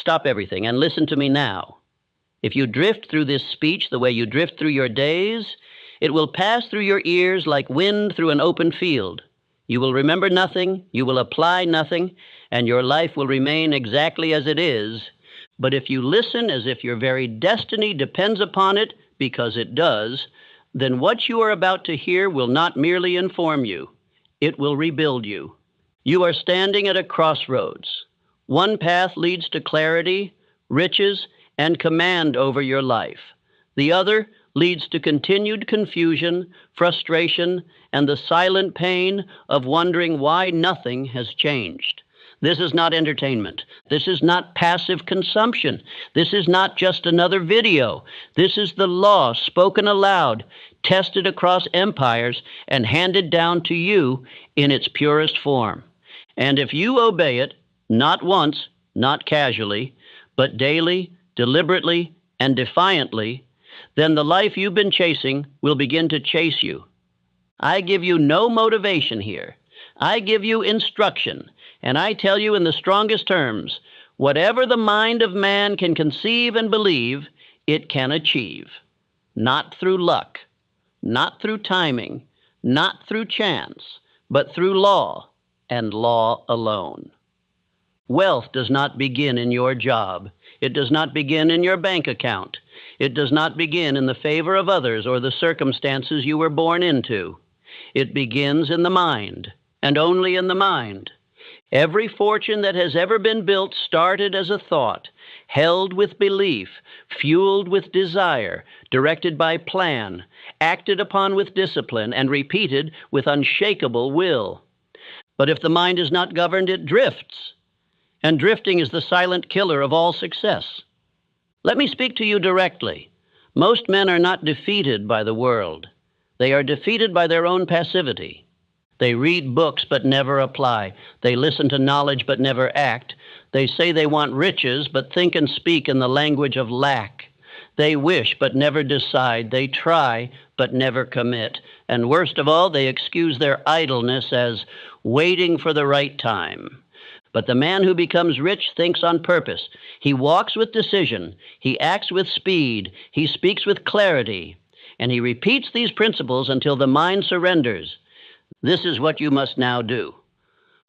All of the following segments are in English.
Stop everything and listen to me now. If you drift through this speech the way you drift through your days, it will pass through your ears like wind through an open field. You will remember nothing, you will apply nothing, and your life will remain exactly as it is. But if you listen as if your very destiny depends upon it, because it does, then what you are about to hear will not merely inform you, it will rebuild you. You are standing at a crossroads. One path leads to clarity, riches, and command over your life. The other leads to continued confusion, frustration, and the silent pain of wondering why nothing has changed. This is not entertainment. This is not passive consumption. This is not just another video. This is the law spoken aloud, tested across empires, and handed down to you in its purest form. And if you obey it, not once, not casually, but daily, deliberately, and defiantly, then the life you've been chasing will begin to chase you. I give you no motivation here. I give you instruction, and I tell you in the strongest terms, whatever the mind of man can conceive and believe, it can achieve. Not through luck, not through timing, not through chance, but through law, and law alone. Wealth does not begin in your job. It does not begin in your bank account. It does not begin in the favor of others or the circumstances you were born into. It begins in the mind, and only in the mind. Every fortune that has ever been built started as a thought, held with belief, fueled with desire, directed by plan, acted upon with discipline, and repeated with unshakable will. But if the mind is not governed, it drifts. And drifting is the silent killer of all success. Let me speak to you directly. Most men are not defeated by the world. They are defeated by their own passivity. They read books but never apply. They listen to knowledge but never act. They say they want riches but think and speak in the language of lack. They wish but never decide. They try but never commit. And worst of all, they excuse their idleness as waiting for the right time. But the man who becomes rich thinks on purpose. He walks with decision. He acts with speed. He speaks with clarity. And he repeats these principles until the mind surrenders. This is what you must now do.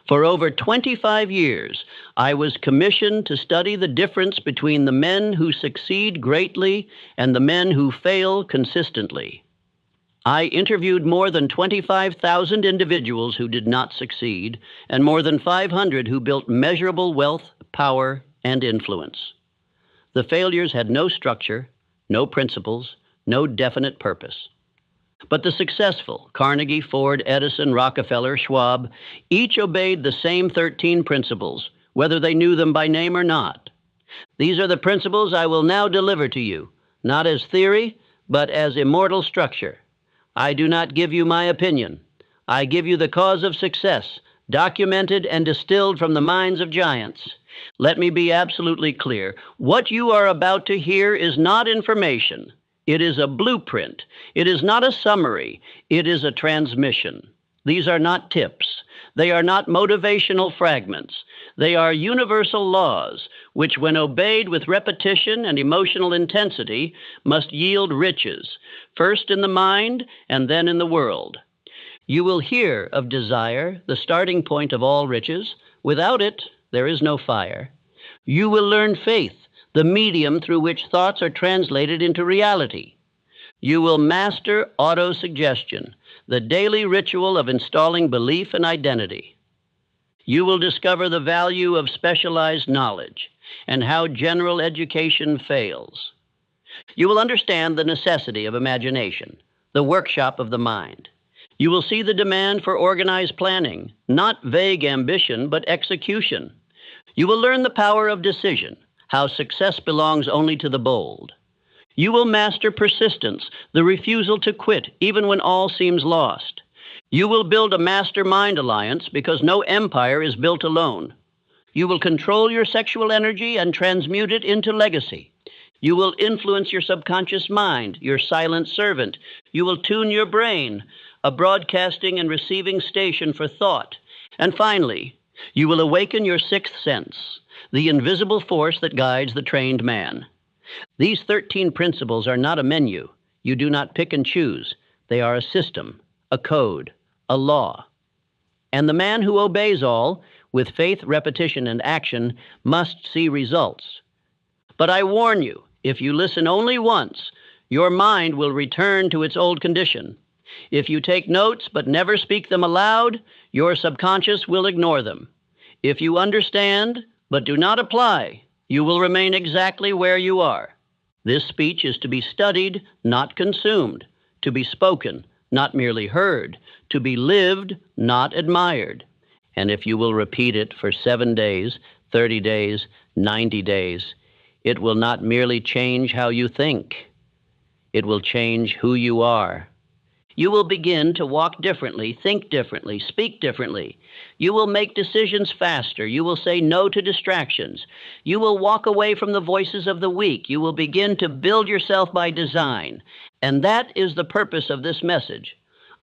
For over 25 years, I was commissioned to study the difference between the men who succeed greatly and the men who fail consistently. I interviewed more than 25,000 individuals who did not succeed, and more than 500 who built measurable wealth, power, and influence. The failures had no structure, no principles, no definite purpose. But the successful, Carnegie, Ford, Edison, Rockefeller, Schwab, each obeyed the same 13 principles, whether they knew them by name or not. These are the principles I will now deliver to you, not as theory, but as immortal structure. I do not give you my opinion. I give you the cause of success, documented and distilled from the minds of giants. Let me be absolutely clear. What you are about to hear is not information. It is a blueprint. It is not a summary. It is a transmission. These are not tips. They are not motivational fragments. They are universal laws, which, when obeyed with repetition and emotional intensity, must yield riches, first in the mind and then in the world. You will hear of desire, the starting point of all riches. Without it, there is no fire. You will learn faith, the medium through which thoughts are translated into reality. You will master autosuggestion, the daily ritual of installing belief and identity. You will discover the value of specialized knowledge and how general education fails. You will understand the necessity of imagination, the workshop of the mind. You will see the demand for organized planning, not vague ambition, but execution. You will learn the power of decision, how success belongs only to the bold. You will master persistence, the refusal to quit even when all seems lost. You will build a master-mind alliance because no empire is built alone. You will control your sexual energy and transmute it into legacy. You will influence your subconscious mind, your silent servant. You will tune your brain, a broadcasting and receiving station for thought. And finally, you will awaken your sixth sense, the invisible force that guides the trained man. These 13 principles are not a menu. You do not pick and choose. They are a system, a code, a law. And the man who obeys all, with faith, repetition, and action, must see results. But I warn you, if you listen only once, your mind will return to its old condition. If you take notes but never speak them aloud, your subconscious will ignore them. If you understand but do not apply, you will remain exactly where you are. This speech is to be studied, not consumed, to be spoken, not merely heard, to be lived, not admired. And if you will repeat it for 7 days, 30 days, 90 days, it will not merely change how you think. It will change who you are. You will begin to walk differently, think differently, speak differently. You will make decisions faster. You will say no to distractions. You will walk away from the voices of the weak. You will begin to build yourself by design. And that is the purpose of this message.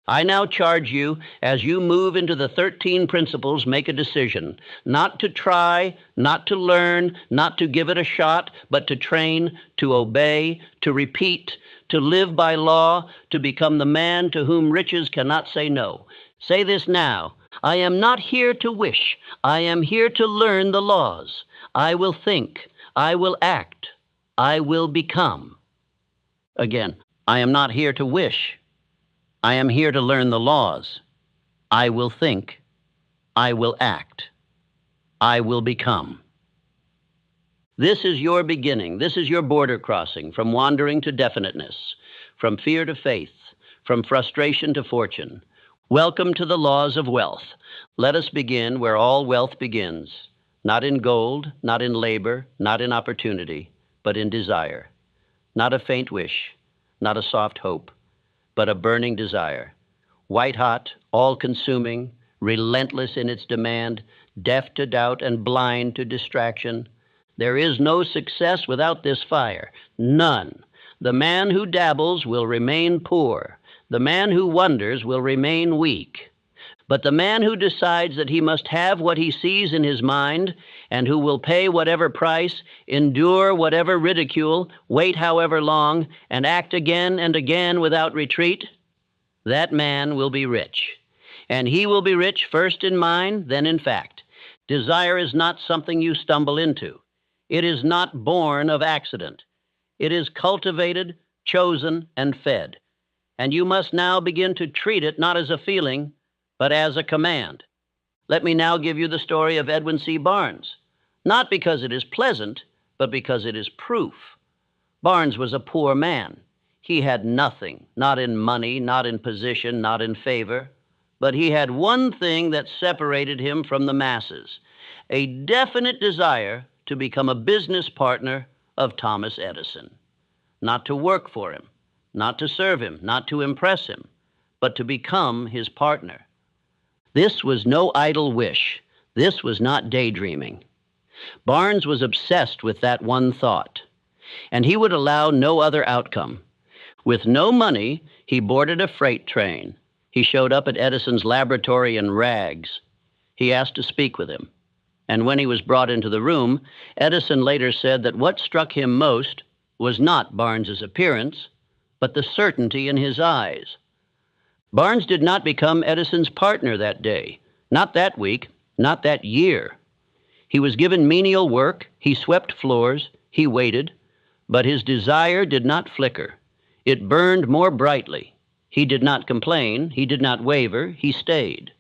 I now charge you, as you move into the 13 principles, make a decision. Not to try, not to learn, not to give it a shot, but to train, to obey, to repeat, to live by law, to become the man to whom riches cannot say no. Say this now. I am not here to wish. I am here to learn the laws. I will think. I will act. I will become. Again, I am not here to wish. I am here to learn the laws. I will think. I will act. I will become. This is your beginning. This is your border crossing from wandering to definiteness, from fear to faith, from frustration to fortune. Welcome to the laws of wealth. Let us begin where all wealth begins, not in gold, not in labor, not in opportunity, but in desire. Not a faint wish, not a soft hope, but a burning desire, white-hot, all-consuming, relentless in its demand, deaf to doubt and blind to distraction. There is no success without this fire, none. The man who dabbles will remain poor. The man who wonders will remain weak. But the man who decides that he must have what he sees in his mind, and who will pay whatever price, endure whatever ridicule, wait however long, and act again and again without retreat, that man will be rich. And he will be rich first in mind, then in fact. Desire is not something you stumble into. It is not born of accident. It is cultivated, chosen, and fed. And you must now begin to treat it not as a feeling, but as a command. Let me now give you the story of Edwin C. Barnes, not because it is pleasant, but because it is proof. Barnes was a poor man. He had nothing, not in money, not in position, not in favor, but he had one thing that separated him from the masses, a definite desire to become a business partner of Thomas Edison. Not to work for him, not to serve him, not to impress him, but to become his partner. This was no idle wish. This was not daydreaming. Barnes was obsessed with that one thought, and he would allow no other outcome. With no money, he boarded a freight train. He showed up at Edison's laboratory in rags. He asked to speak with him. And when he was brought into the room, Edison later said that what struck him most was not Barnes's appearance, but the certainty in his eyes. Barnes did not become Edison's partner that day, not that week, not that year. He was given menial work, he swept floors, he waited, but his desire did not flicker. It burned more brightly. He did not complain, he did not waver, he stayed.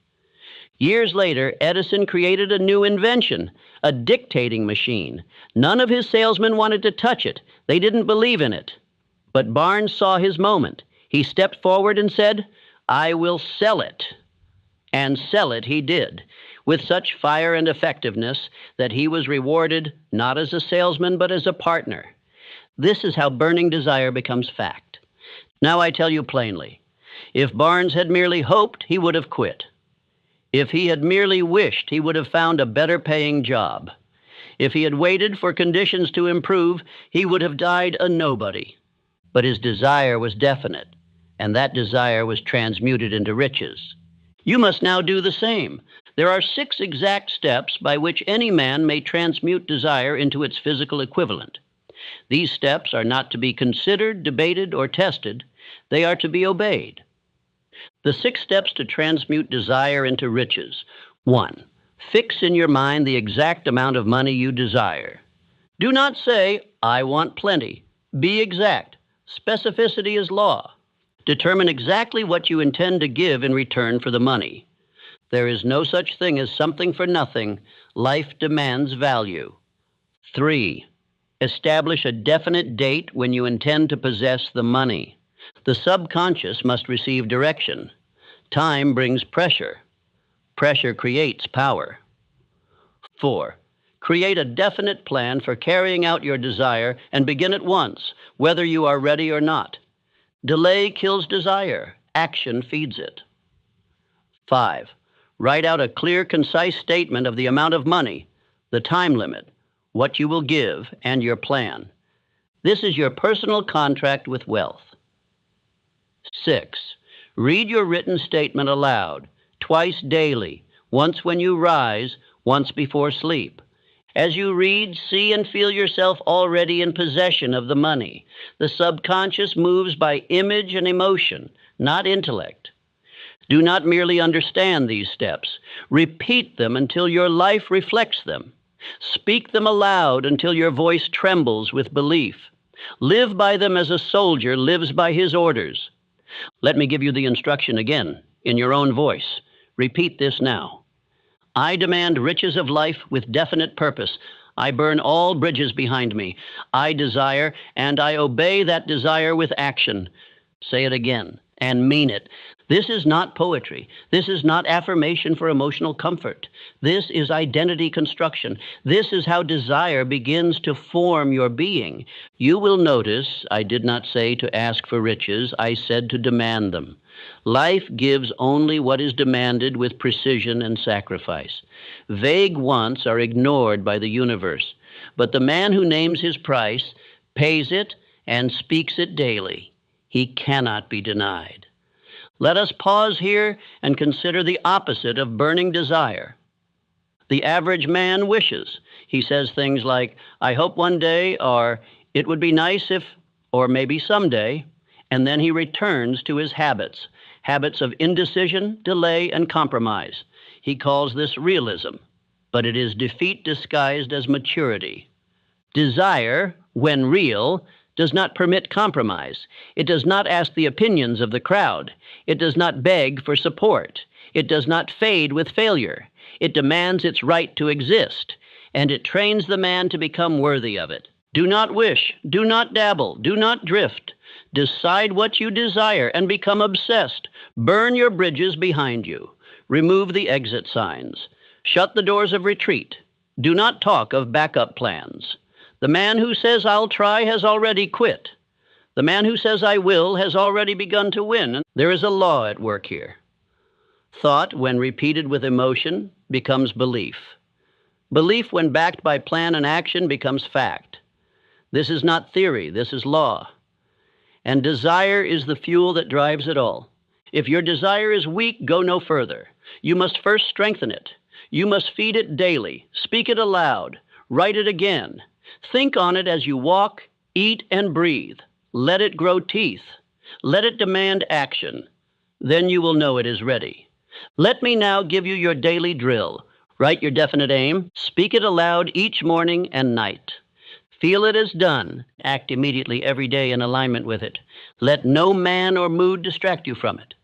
Years later, Edison created a new invention, a dictating machine. None of his salesmen wanted to touch it. They didn't believe in it. But Barnes saw his moment. He stepped forward and said, "I will sell it." And sell it he did, with such fire and effectiveness that he was rewarded not as a salesman, but as a partner. This is how burning desire becomes fact. Now I tell you plainly, if Barnes had merely hoped, he would have quit. If he had merely wished, he would have found a better paying job. If he had waited for conditions to improve, he would have died a nobody. But his desire was definite, and that desire was transmuted into riches. You must now do the same. There are 6 exact steps by which any man may transmute desire into its physical equivalent. These steps are not to be considered, debated, or tested. They are to be obeyed. The 6 steps to transmute desire into riches. 1. Fix in your mind the exact amount of money you desire. Do not say, "I want plenty." Be exact. Specificity is law. Determine exactly what you intend to give in return for the money. There is no such thing as something for nothing. Life demands value. 3. Establish a definite date when you intend to possess the money. The subconscious must receive direction. Time brings pressure. Pressure creates power. 4. Create a definite plan for carrying out your desire and begin at once, whether you are ready or not. Delay kills desire. Action feeds it. 5. Write out a clear, concise statement of the amount of money, the time limit, what you will give, and your plan. This is your personal contract with wealth. 6. Read your written statement aloud, twice daily, once when you rise, once before sleep. As you read, see and feel yourself already in possession of the money. The subconscious moves by image and emotion, not intellect. Do not merely understand these steps. Repeat them until your life reflects them. Speak them aloud until your voice trembles with belief. Live by them as a soldier lives by his orders. Let me give you the instruction again, in your own voice. Repeat this now. I demand riches of life with definite purpose. I burn all bridges behind me. I desire, and I obey that desire with action. Say it again, and mean it. This is not poetry. This is not affirmation for emotional comfort. This is identity construction. This is how desire begins to form your being. You will notice I did not say to ask for riches. I said to demand them. Life gives only what is demanded with precision and sacrifice. Vague wants are ignored by the universe, but the man who names his price pays it and speaks it daily. He cannot be denied. Let us pause here and consider the opposite of burning desire. The average man wishes. He says things like, "I hope one day," or "It would be nice if," or "Maybe someday," and then he returns to his habits of indecision, delay, and compromise. He calls this realism, but it is defeat disguised as maturity. Desire, when real, does not permit compromise. It does not ask the opinions of the crowd. It does not beg for support. It does not fade with failure. It demands its right to exist, and it trains the man to become worthy of it. Do not wish, do not dabble, do not drift. Decide what you desire and become obsessed. Burn your bridges behind you. Remove the exit signs. Shut the doors of retreat. Do not talk of backup plans. The man who says, "I'll try," has already quit. The man who says, "I will," has already begun to win. There is a law at work here. Thought, when repeated with emotion, becomes belief. Belief, when backed by plan and action, becomes fact. This is not theory, this is law. And desire is the fuel that drives it all. If your desire is weak, go no further. You must first strengthen it. You must feed it daily. Speak it aloud. Write it again. Think on it as you walk, eat, and breathe. Let it grow teeth. Let it demand action. Then you will know it is ready. Let me now give you your daily drill. Write your definite aim. Speak it aloud each morning and night. Feel it as done. Act immediately every day in alignment with it. Let no man or mood distract you from it.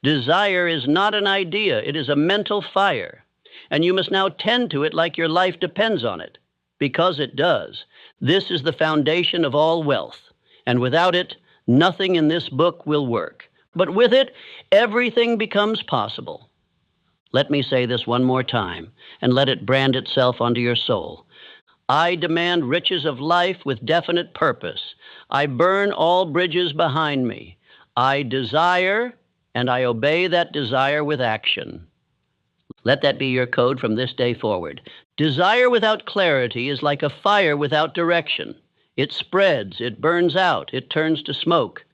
Desire is not an idea. It is a mental fire. And you must now tend to it like your life depends on it. Because it does. This is the foundation of all wealth. And without it, nothing in this book will work. But with it, everything becomes possible. Let me say this one more time, and let it brand itself onto your soul. I demand riches of life with definite purpose. I burn all bridges behind me. I desire, and I obey that desire with action. Let that be your code from this day forward. Desire without clarity is like a fire without direction. It spreads, it burns out, it turns to smoke.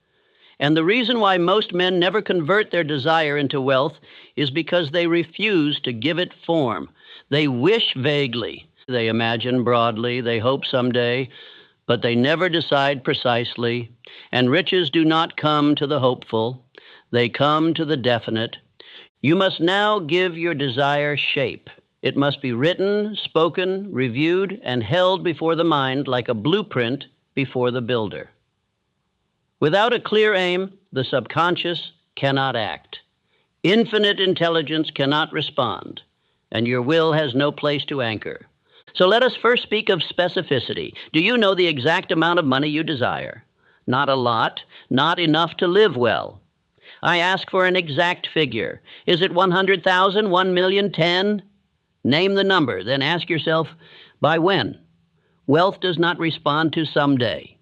And the reason why most men never convert their desire into wealth is because they refuse to give it form. They wish vaguely, they imagine broadly, they hope someday, but they never decide precisely. And riches do not come to the hopeful, they come to the definite. You must now give your desire shape. It must be written, spoken, reviewed, and held before the mind like a blueprint before the builder. Without a clear aim, the subconscious cannot act. Infinite intelligence cannot respond, and your will has no place to anchor. So let us first speak of specificity. Do you know the exact amount of money you desire? Not a lot, not enough to live well. I ask for an exact figure. Is it 100,000, 1 million, 10? Name the number, then ask yourself, by when? Wealth does not respond to someday.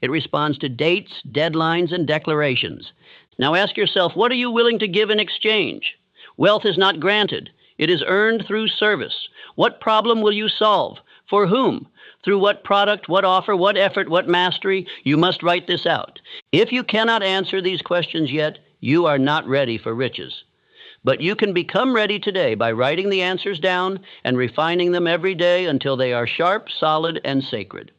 It responds to dates, deadlines, and declarations. Now ask yourself, what are you willing to give in exchange? Wealth is not granted. It is earned through service. What problem will you solve? For whom? Through what product, what offer, what effort, what mastery? You must write this out. If you cannot answer these questions yet, you are not ready for riches. But you can become ready today by writing the answers down and refining them every day until they are sharp, solid, and sacred.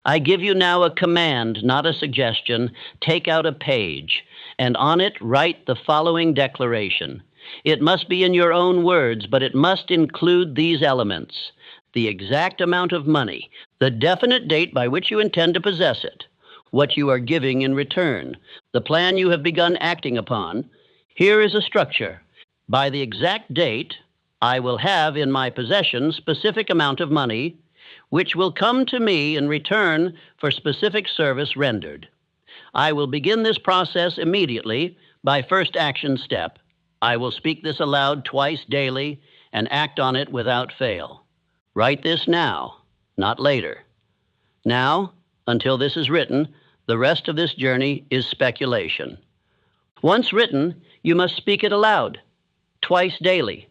I give you now a command, not a suggestion. Take out a page, and on it write the following declaration. It must be in your own words, but it must include these elements: the exact amount of money, the definite date by which you intend to possess it, what you are giving in return, the plan you have begun acting upon. Here is a structure. By the exact date, I will have in my possession specific amount of money, which will come to me in return for specific service rendered. I will begin this process immediately by first action step. I will speak this aloud twice daily and act on it without fail. Write this now, not later. Now, until this is written, the rest of this journey is speculation. Once written, you must speak it aloud, twice daily,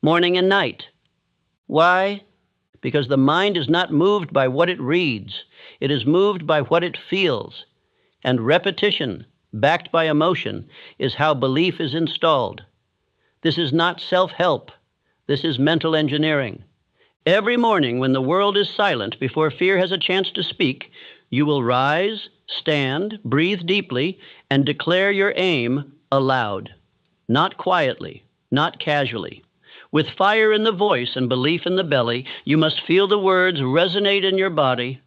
morning and night. Why? Because the mind is not moved by what it reads. It is moved by what it feels. And repetition, backed by emotion, is how belief is installed. This is not self-help. This is mental engineering. Every morning when the world is silent before fear has a chance to speak, you will rise, stand, breathe deeply, and declare your aim aloud. Not quietly, not casually. With fire in the voice and belief in the belly, you must feel the words resonate in your body.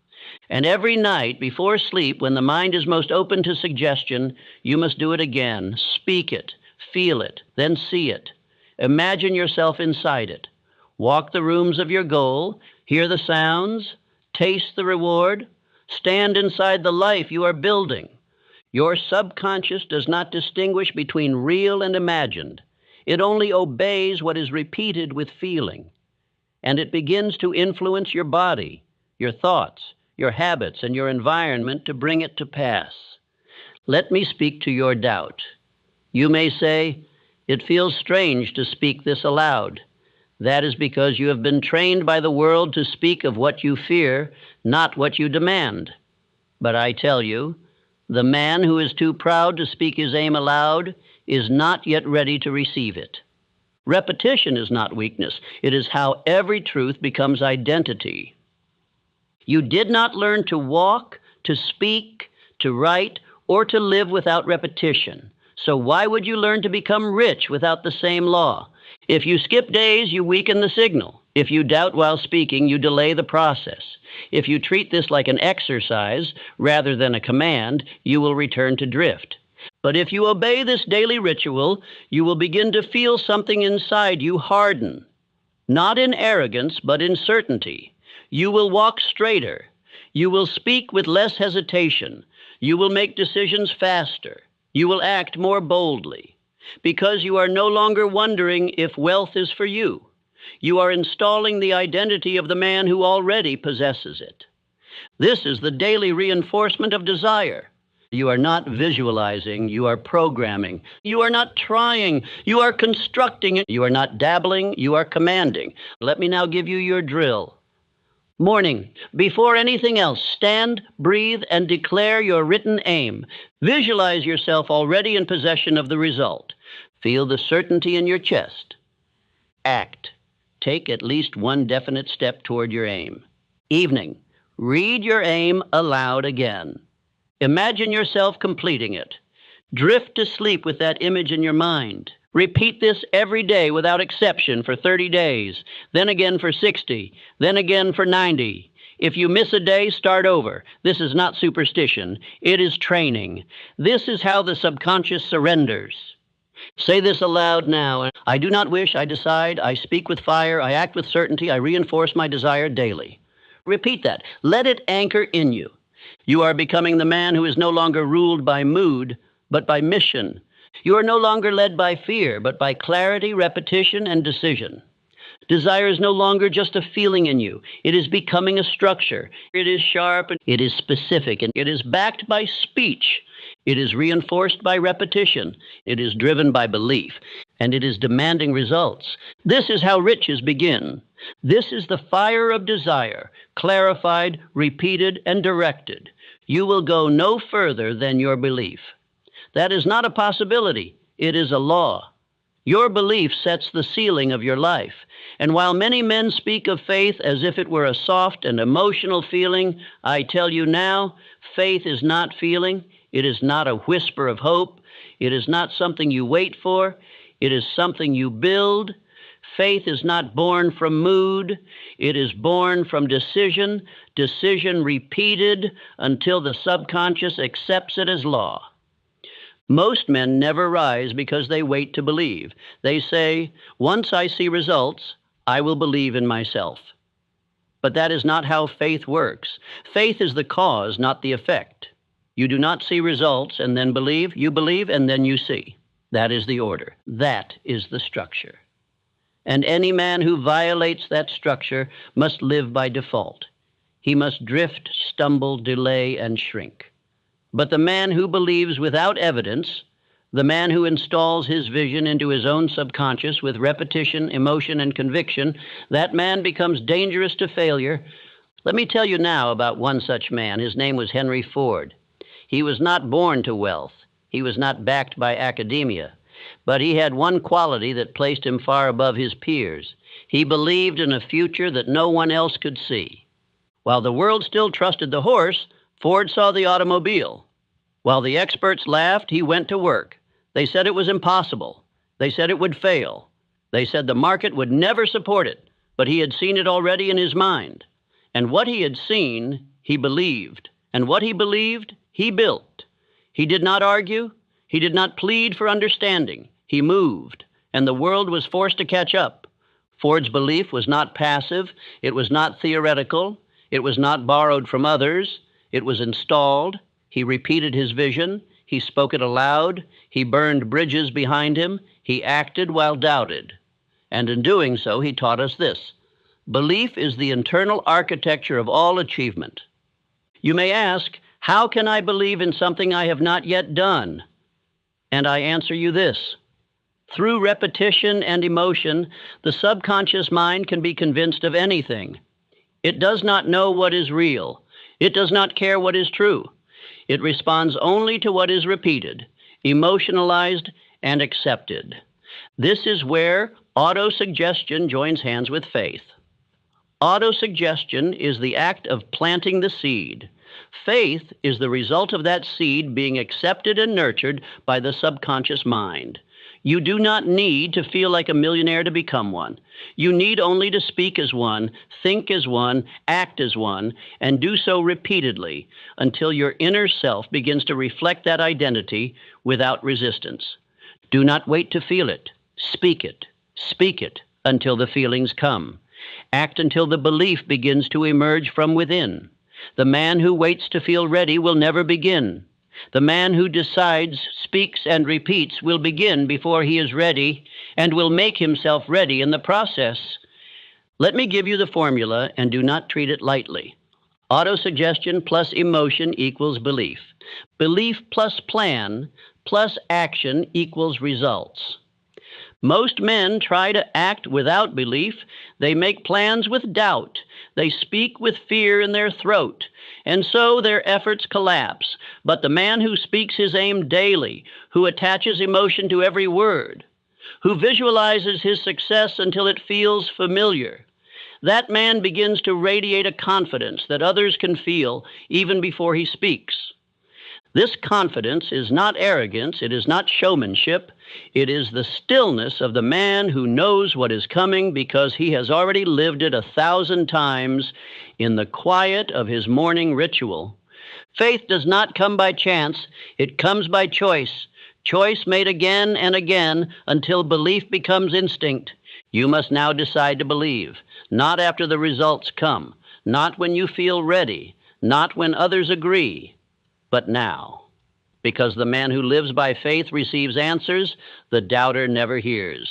And every night before sleep, when the mind is most open to suggestion, you must do it again. Speak it, feel it, then see it. Imagine yourself inside it. Walk the rooms of your goal, hear the sounds, taste the reward, stand inside the life you are building. Your subconscious does not distinguish between real and imagined. It only obeys what is repeated with feeling. And it begins to influence your body, your thoughts, your habits, and your environment to bring it to pass. Let me speak to your doubt. You may say, "It feels strange to speak this aloud." That is because you have been trained by the world to speak of what you fear, not what you demand. But I tell you, the man who is too proud to speak his aim aloud is not yet ready to receive it. Repetition is not weakness. It is how every truth becomes identity. You did not learn to walk, to speak, to write, or to live without repetition. So why would you learn to become rich without the same law? If you skip days, you weaken the signal. If you doubt while speaking, you delay the process. If you treat this like an exercise rather than a command, you will return to drift. But if you obey this daily ritual, you will begin to feel something inside you harden, not in arrogance, but in certainty. You will walk straighter. You will speak with less hesitation. You will make decisions faster. You will act more boldly, because you are no longer wondering if wealth is for you. You are installing the identity of the man who already possesses it. This is the daily reinforcement of desire. You are not visualizing, you are programming. You are not trying, you are constructing it. You are not dabbling, you are commanding. Let me now give you your drill. Morning. Before anything else, stand, breathe, and declare your written aim. Visualize yourself already in possession of the result. Feel the certainty in your chest. Act. Take at least one definite step toward your aim. Evening. Read your aim aloud again. Imagine yourself completing it. Drift to sleep with that image in your mind. Repeat this every day without exception for 30 days, then again for 60, then again for 90. If you miss a day, start over. This is not superstition. It is training. This is how the subconscious surrenders. Say this aloud now. I do not wish, I decide, I speak with fire, I act with certainty, I reinforce my desire daily. Repeat that. Let it anchor in you. You are becoming the man who is no longer ruled by mood, but by mission. You are no longer led by fear, but by clarity, repetition, and decision. Desire is no longer just a feeling in you. It is becoming a structure. It is sharp, and it is specific, and it is backed by speech. It is reinforced by repetition. It is driven by belief, and it is demanding results. This is how riches begin. This is the fire of desire, clarified, repeated, and directed. You will go no further than your belief. That is not a possibility. It is a law. Your belief sets the ceiling of your life. And while many men speak of faith as if it were a soft and emotional feeling, I tell you now, faith is not feeling. It is not a whisper of hope. It is not something you wait for. It is something you build. Faith is not born from mood. It is born from decision, decision repeated until the subconscious accepts it as law. Most men never rise because they wait to believe. They say, once I see results, I will believe in myself. But that is not how faith works. Faith is the cause, not the effect. You do not see results and then believe. You believe and then you see. That is the order. That is the structure. And any man who violates that structure must live by default. He must drift, stumble, delay, and shrink. But the man who believes without evidence, the man who installs his vision into his own subconscious with repetition, emotion, and conviction, that man becomes dangerous to failure. Let me tell you now about one such man. His name was Henry Ford. He was not born to wealth. He was not backed by academia. But he had one quality that placed him far above his peers. He believed in a future that no one else could see. While the world still trusted the horse, Ford saw the automobile. While the experts laughed, he went to work. They said it was impossible. They said it would fail. They said the market would never support it, but he had seen it already in his mind. And what he had seen, he believed. And what he believed, he built. He did not argue. He did not plead for understanding. He moved, and the world was forced to catch up. Ford's belief was not passive. It was not theoretical. It was not borrowed from others. It was installed. He repeated his vision. He spoke it aloud. He burned bridges behind him. He acted while doubted. And in doing so, he taught us this: belief is the internal architecture of all achievement. You may ask, how can I believe in something I have not yet done? And I answer you this: through repetition and emotion, the subconscious mind can be convinced of anything. It does not know what is real. It does not care what is true. It responds only to what is repeated, emotionalized, and accepted. This is where autosuggestion joins hands with faith. Autosuggestion is the act of planting the seed. Faith is the result of that seed being accepted and nurtured by the subconscious mind. You do not need to feel like a millionaire to become one. You need only to speak as one, think as one, act as one, and do so repeatedly until your inner self begins to reflect that identity without resistance. Do not wait to feel it. Speak it. Speak it until the feelings come. Act until the belief begins to emerge from within. The man who waits to feel ready will never begin. The man who decides, speaks, and repeats will begin before he is ready and will make himself ready in the process. Let me give you the formula, and do not treat it lightly. Autosuggestion plus emotion equals belief. Belief plus plan plus action equals results. Most men try to act without belief. They make plans with doubt. They speak with fear in their throat, and so their efforts collapse. But the man who speaks his aim daily, who attaches emotion to every word, who visualizes his success until it feels familiar, that man begins to radiate a confidence that others can feel even before he speaks. This confidence is not arrogance, it is not showmanship, it is the stillness of the man who knows what is coming because he has already lived it 1,000 times in the quiet of his morning ritual. Faith does not come by chance, it comes by choice. Choice made again and again until belief becomes instinct. You must now decide to believe, not after the results come, not when you feel ready, not when others agree, but now. Because the man who lives by faith receives answers the doubter never hears.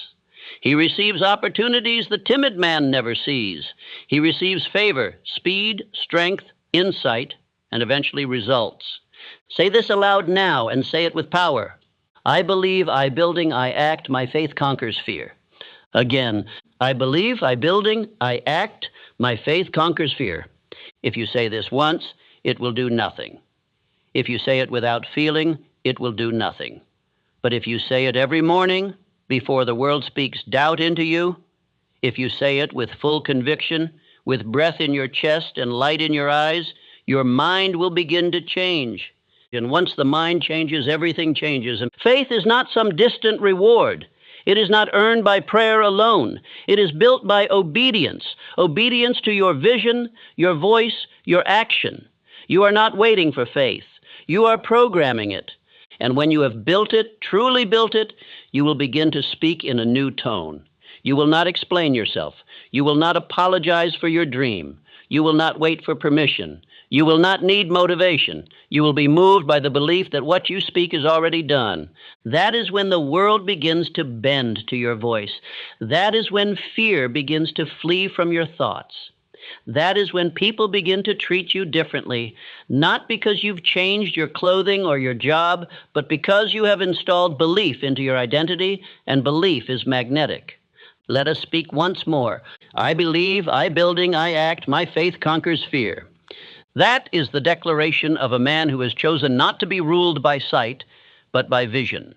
He receives opportunities the timid man never sees. He receives favor, speed, strength, insight, and eventually results. Say this aloud now and say it with power. I believe, I building, I act, my faith conquers fear. Again, I believe, I building, I act, my faith conquers fear. If you say this once, it will do nothing. If you say it without feeling, it will do nothing. But if you say it every morning, before the world speaks doubt into you, if you say it with full conviction, with breath in your chest and light in your eyes, your mind will begin to change. And once the mind changes, everything changes. And faith is not some distant reward. It is not earned by prayer alone. It is built by obedience, obedience to your vision, your voice, your action. You are not waiting for faith. You are programming it. And when you have built it, truly built it, you will begin to speak in a new tone. You will not explain yourself. You will not apologize for your dream. You will not wait for permission. You will not need motivation. You will be moved by the belief that what you speak is already done. That is when the world begins to bend to your voice. That is when fear begins to flee from your thoughts. That is when people begin to treat you differently, not because you've changed your clothing or your job, but because you have installed belief into your identity, and belief is magnetic. Let us speak once more. I believe, I building, I act, my faith conquers fear. That is the declaration of a man who has chosen not to be ruled by sight, but by vision.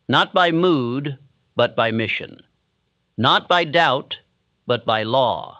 Not by mood, but by mission. Not by doubt, but by law.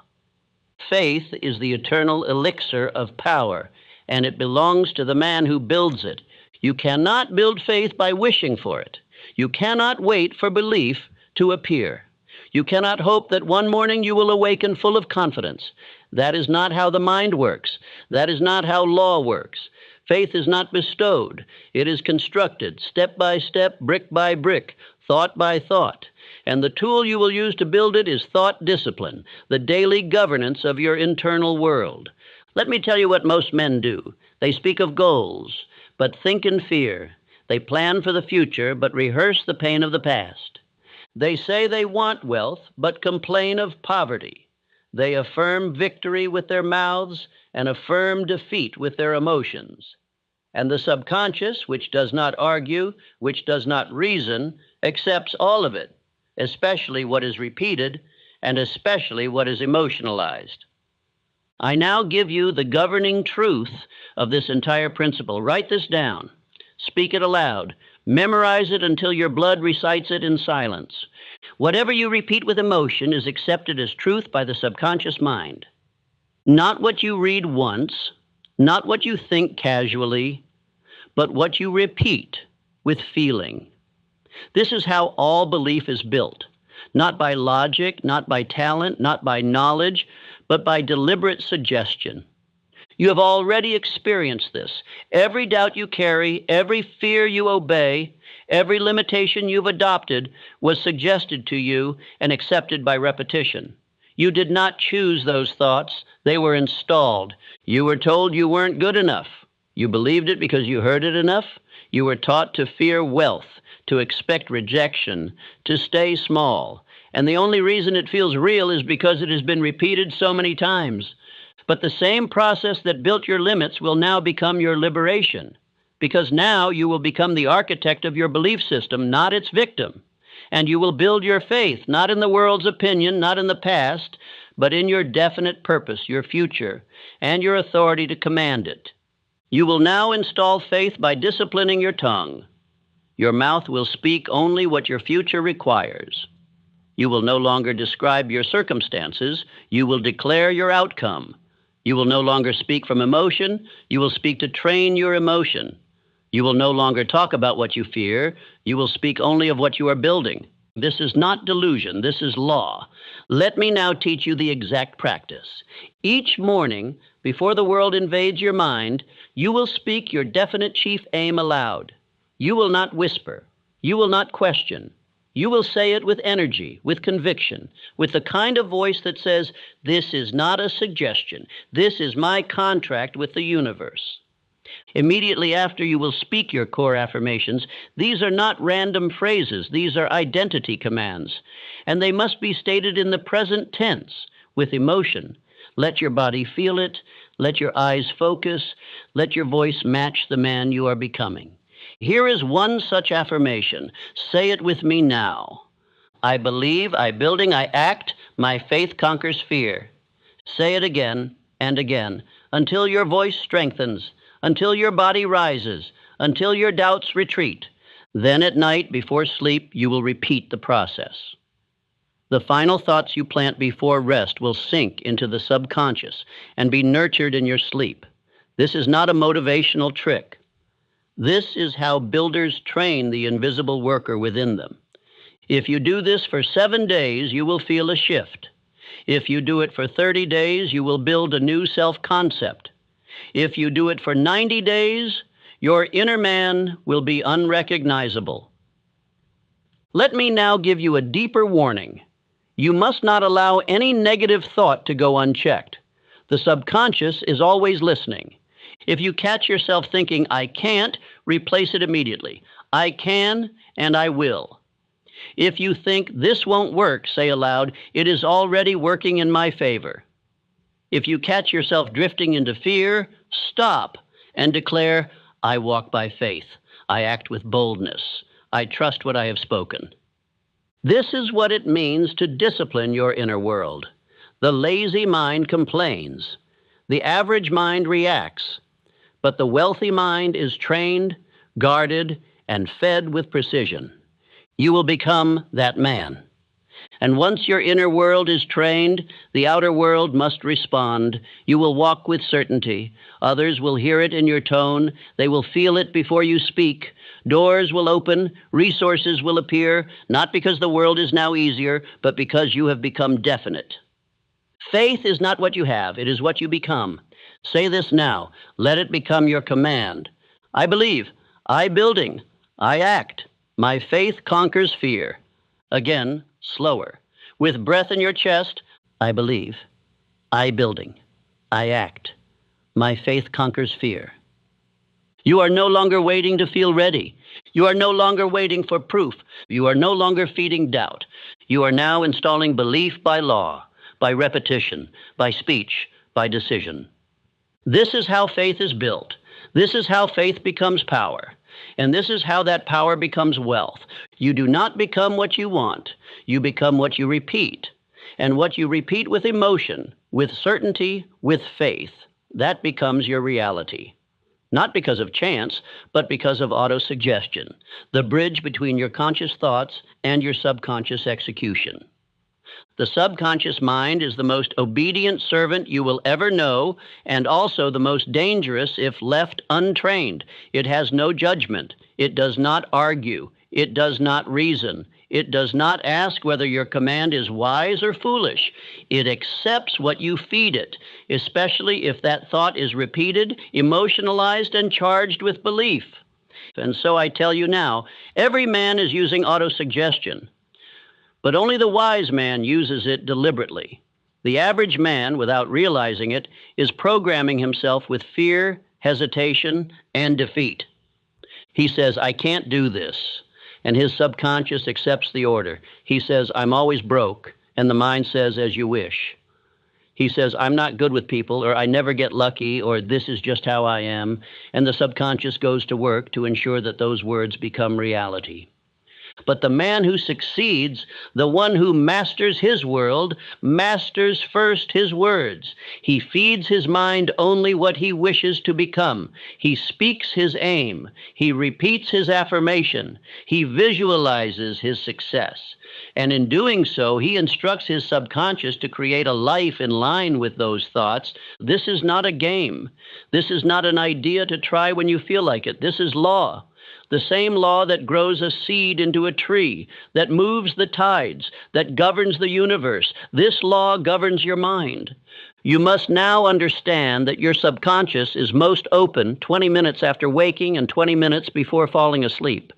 Faith is the eternal elixir of power, and it belongs to the man who builds it. You cannot build faith by wishing for it. You cannot wait for belief to appear. You cannot hope that one morning you will awaken full of confidence. That is not how the mind works. That is not how law works. Faith is not bestowed. It is constructed, step by step, brick by brick, thought by thought. And the tool you will use to build it is thought discipline, the daily governance of your internal world. Let me tell you what most men do. They speak of goals, but think in fear. They plan for the future, but rehearse the pain of the past. They say they want wealth, but complain of poverty. They affirm victory with their mouths and affirm defeat with their emotions. And the subconscious, which does not argue, which does not reason, accepts all of it, especially what is repeated and especially what is emotionalized. I now give you the governing truth of this entire principle. Write this down. Speak it aloud. Memorize it until your blood recites it in silence. Whatever you repeat with emotion is accepted as truth by the subconscious mind. Not what you read once, not what you think casually, but what you repeat with feeling. This is how all belief is built, not by logic, not by talent, not by knowledge, but by deliberate suggestion. You have already experienced this. Every doubt you carry, every fear you obey, every limitation you've adopted was suggested to you and accepted by repetition. You did not choose those thoughts. They were installed. You were told you weren't good enough. You believed it because you heard it enough. You were taught to fear wealth, to expect rejection, to stay small. And the only reason it feels real is because it has been repeated so many times. But the same process that built your limits will now become your liberation, because now you will become the architect of your belief system, not its victim. And you will build your faith, not in the world's opinion, not in the past, but in your definite purpose, your future, and your authority to command it. You will now install faith by disciplining your tongue. Your mouth will speak only what your future requires. You will no longer describe your circumstances. You will declare your outcome. You will no longer speak from emotion. You will speak to train your emotion. You will no longer talk about what you fear. You will speak only of what you are building. This is not delusion. This is law. Let me now teach you the exact practice. Each morning, before the world invades your mind, you will speak your definite chief aim aloud. You will not whisper. You will not question. You will say it with energy, with conviction, with the kind of voice that says, "This is not a suggestion. This is my contract with the universe." Immediately after you will speak your core affirmations, these are not random phrases. These are identity commands, and they must be stated in the present tense with emotion. Let your body feel it. Let your eyes focus. Let your voice match the man you are becoming. Here is one such affirmation. Say it with me now. I believe, I building, I act, my faith conquers fear. Say it again and again until your voice strengthens, until your body rises, until your doubts retreat. Then at night, before sleep, you will repeat the process. The final thoughts you plant before rest will sink into the subconscious and be nurtured in your sleep. This is not a motivational trick. This is how builders train the invisible worker within them. If you do this for 7 days, you will feel a shift. If you do it for 30 days, you will build a new self-concept. If you do it for 90 days, your inner man will be unrecognizable. Let me now give you a deeper warning. You must not allow any negative thought to go unchecked. The subconscious is always listening. If you catch yourself thinking, "I can't," replace it immediately. "I can and I will." If you think, "This won't work," say aloud, "It is already working in my favor." If you catch yourself drifting into fear, stop and declare, "I walk by faith. I act with boldness. I trust what I have spoken." This is what it means to discipline your inner world. The lazy mind complains. The average mind reacts. But the wealthy mind is trained, guarded, and fed with precision. You will become that man. And once your inner world is trained, the outer world must respond. You will walk with certainty. Others will hear it in your tone. They will feel it before you speak. Doors will open. Resources will appear, not because the world is now easier, but because you have become definite. Faith is not what you have. It is what you become. Say this now. Let it become your command. I believe. I building. I act. My faith conquers fear. Again, slower. With breath in your chest, I believe. I building. I act. My faith conquers fear. You are no longer waiting to feel ready. You are no longer waiting for proof. You are no longer feeding doubt. You are now installing belief by law, by repetition, by speech, by decision. This is how faith is built. This is how faith becomes power. And this is how that power becomes wealth. You do not become what you want. You become what you repeat. And what you repeat with emotion, with certainty, with faith, that becomes your reality. Not because of chance, but because of autosuggestion, the bridge between your conscious thoughts and your subconscious execution. The subconscious mind is the most obedient servant you will ever know, and also the most dangerous if left untrained. It has no judgment. It does not argue. It does not reason. It does not ask whether your command is wise or foolish. It accepts what you feed it, especially if that thought is repeated, emotionalized, and charged with belief. And so I tell you now, every man is using autosuggestion. But only the wise man uses it deliberately. The average man, without realizing it, is programming himself with fear, hesitation, and defeat. He says, "I can't do this." And his subconscious accepts the order. He says, "I'm always broke." And the mind says, "As you wish." He says, "I'm not good with people," or "I never get lucky," or "This is just how I am." And the subconscious goes to work to ensure that those words become reality. But the man who succeeds, the one who masters his world, masters first his words. He feeds his mind only what he wishes to become. He speaks his aim. He repeats his affirmation. He visualizes his success. And in doing so, he instructs his subconscious to create a life in line with those thoughts. This is not a game. This is not an idea to try when you feel like it. This is law. The same law that grows a seed into a tree, that moves the tides, that governs the universe. This law governs your mind. You must now understand that your subconscious is most open 20 minutes after waking and 20 minutes before falling asleep.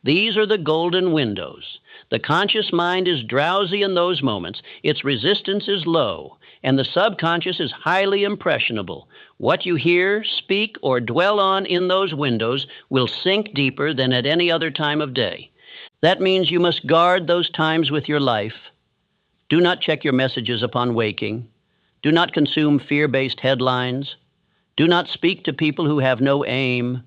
These are the golden windows. The conscious mind is drowsy in those moments. Its resistance is low, and the subconscious is highly impressionable. What you hear, speak, or dwell on in those windows will sink deeper than at any other time of day. That means you must guard those times with your life. Do not check your messages upon waking. Do not consume fear-based headlines. Do not speak to people who have no aim.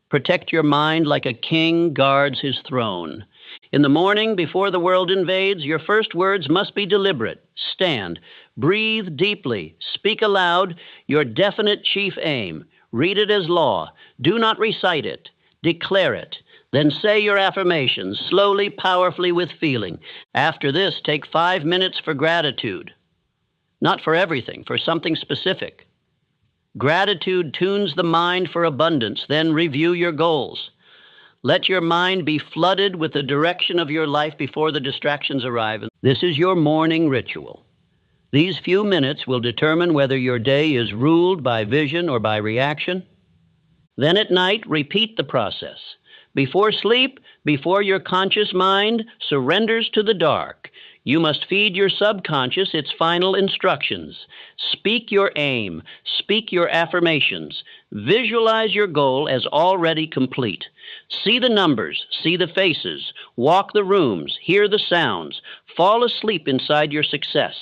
Protect your mind like a king guards his throne. In the morning, before the world invades, your first words must be deliberate. Stand. Breathe deeply. Speak aloud your definite chief aim. Read it as law. Do not recite it. Declare it. Then say your affirmations, slowly, powerfully, with feeling. After this, take 5 minutes for gratitude. Not for everything, for something specific. Gratitude tunes the mind for abundance. Then review your goals. Let your mind be flooded with the direction of your life before the distractions arrive. This is your morning ritual. These few minutes will determine whether your day is ruled by vision or by reaction. Then at night, repeat the process. Before sleep, before your conscious mind surrenders to the dark, you must feed your subconscious its final instructions. Speak your aim. Speak your affirmations. Visualize your goal as already complete. See the numbers. See the faces. Walk the rooms. Hear the sounds. Fall asleep inside your success.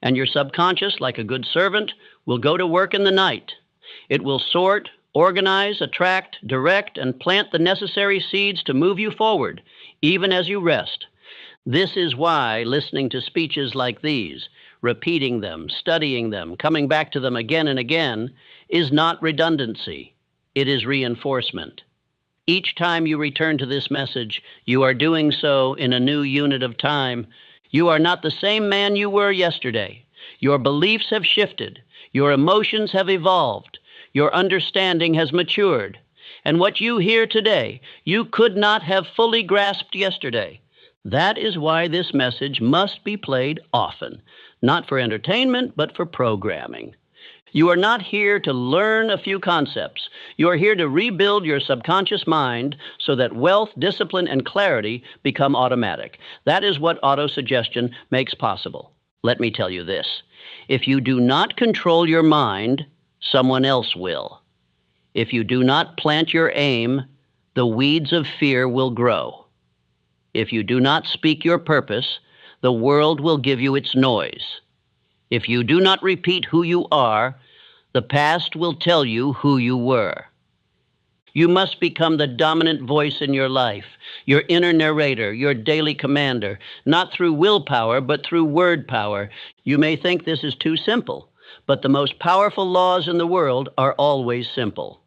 And your subconscious, like a good servant, will go to work in the night. It will sort, organize, attract, direct, and plant the necessary seeds to move you forward, even as you rest. This is why listening to speeches like these, repeating them, studying them, coming back to them again and again, is not redundancy. It is reinforcement. Each time you return to this message, you are doing so in a new unit of time. You are not the same man you were yesterday. Your beliefs have shifted. Your emotions have evolved. Your understanding has matured. And what you hear today, you could not have fully grasped yesterday. That is why this message must be played often, not for entertainment, but for programming. You are not here to learn a few concepts. You are here to rebuild your subconscious mind so that wealth, discipline, and clarity become automatic. That is what autosuggestion makes possible. Let me tell you this. If you do not control your mind, someone else will. If you do not plant your aim, the weeds of fear will grow. If you do not speak your purpose, the world will give you its noise. If you do not repeat who you are, the past will tell you who you were. You must become the dominant voice in your life, your inner narrator, your daily commander, not through willpower, but through word power. You may think this is too simple, but the most powerful laws in the world are always simple.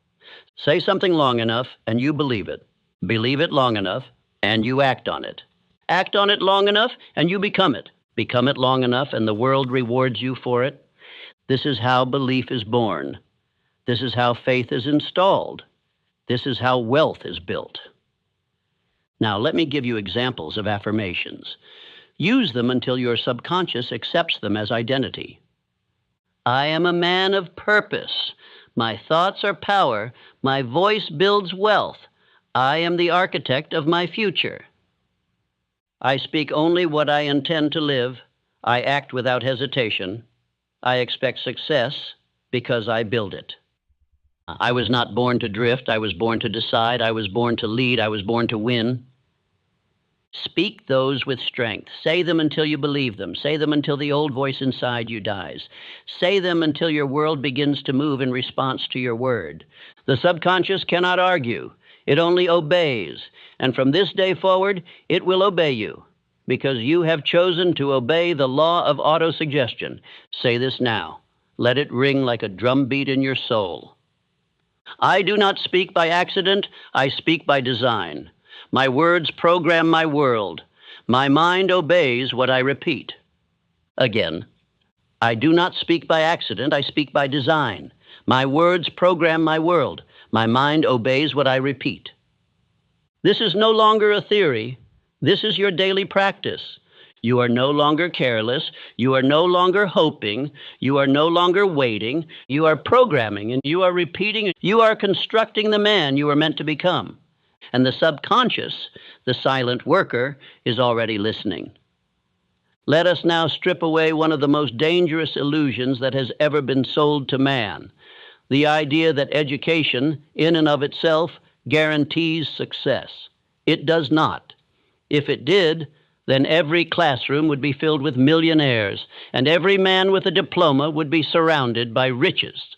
Say something long enough, and you believe it. Believe it long enough, and you act on it. Act on it long enough, and you become it. Become it long enough, and the world rewards you for it. This is how belief is born. This is how faith is installed. This is how wealth is built. Now, let me give you examples of affirmations. Use them until your subconscious accepts them as identity. I am a man of purpose. My thoughts are power. My voice builds wealth. I am the architect of my future. I speak only what I intend to live. I act without hesitation. I expect success because I build it. I was not born to drift. I was born to decide. I was born to lead. I was born to win. Speak those with strength. Say them until you believe them. Say them until the old voice inside you dies. Say them until your world begins to move in response to your word. The subconscious cannot argue. It only obeys, and from this day forward, it will obey you, because you have chosen to obey the law of autosuggestion. Say this now. Let it ring like a drumbeat in your soul. I do not speak by accident, I speak by design. My words program my world. My mind obeys what I repeat. Again, I do not speak by accident, I speak by design. My words program my world. My mind obeys what I repeat. This is no longer a theory. This is your daily practice. You are no longer careless. You are no longer hoping. You are no longer waiting. You are programming and you are repeating. You are constructing the man you are meant to become. And the subconscious, the silent worker, is already listening. Let us now strip away one of the most dangerous illusions that has ever been sold to man, the idea that education, in and of itself, guarantees success. It does not. If it did, then every classroom would be filled with millionaires, and every man with a diploma would be surrounded by riches.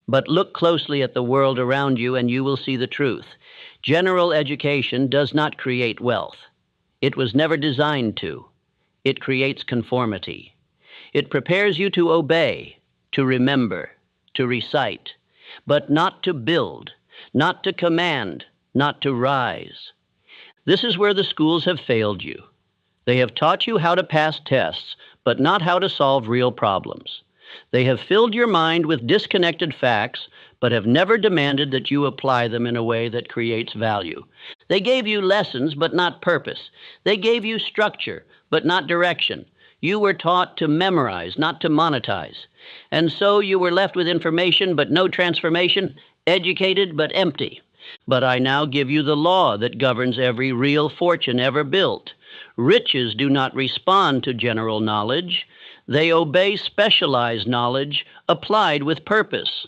But look closely at the world around you, and you will see the truth. General education does not create wealth. It was never designed to. It creates conformity. It prepares you to obey, to remember, to recite, but not to build, not to command, not to rise. This is where the schools have failed you. They have taught you how to pass tests, but not how to solve real problems. They have filled your mind with disconnected facts, but have never demanded that you apply them in a way that creates value. They gave you lessons, but not purpose. They gave you structure, but not direction. You were taught to memorize, not to monetize. And so you were left with information, but no transformation, educated, but empty. But I now give you the law that governs every real fortune ever built. Riches do not respond to general knowledge. They obey specialized knowledge applied with purpose.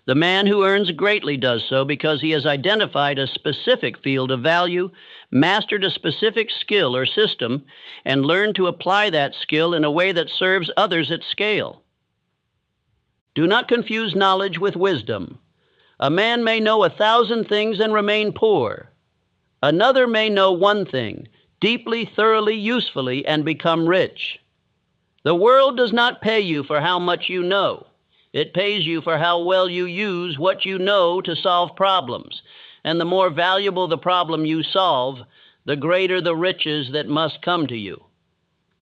The man who earns greatly does so because he has identified a specific field of value, mastered a specific skill or system, and learned to apply that skill in a way that serves others at scale. Do not confuse knowledge with wisdom. A man may know 1,000 things and remain poor. Another may know one thing, deeply, thoroughly, usefully, and become rich. The world does not pay you for how much you know. It pays you for how well you use what you know to solve problems. And the more valuable the problem you solve, the greater the riches that must come to you.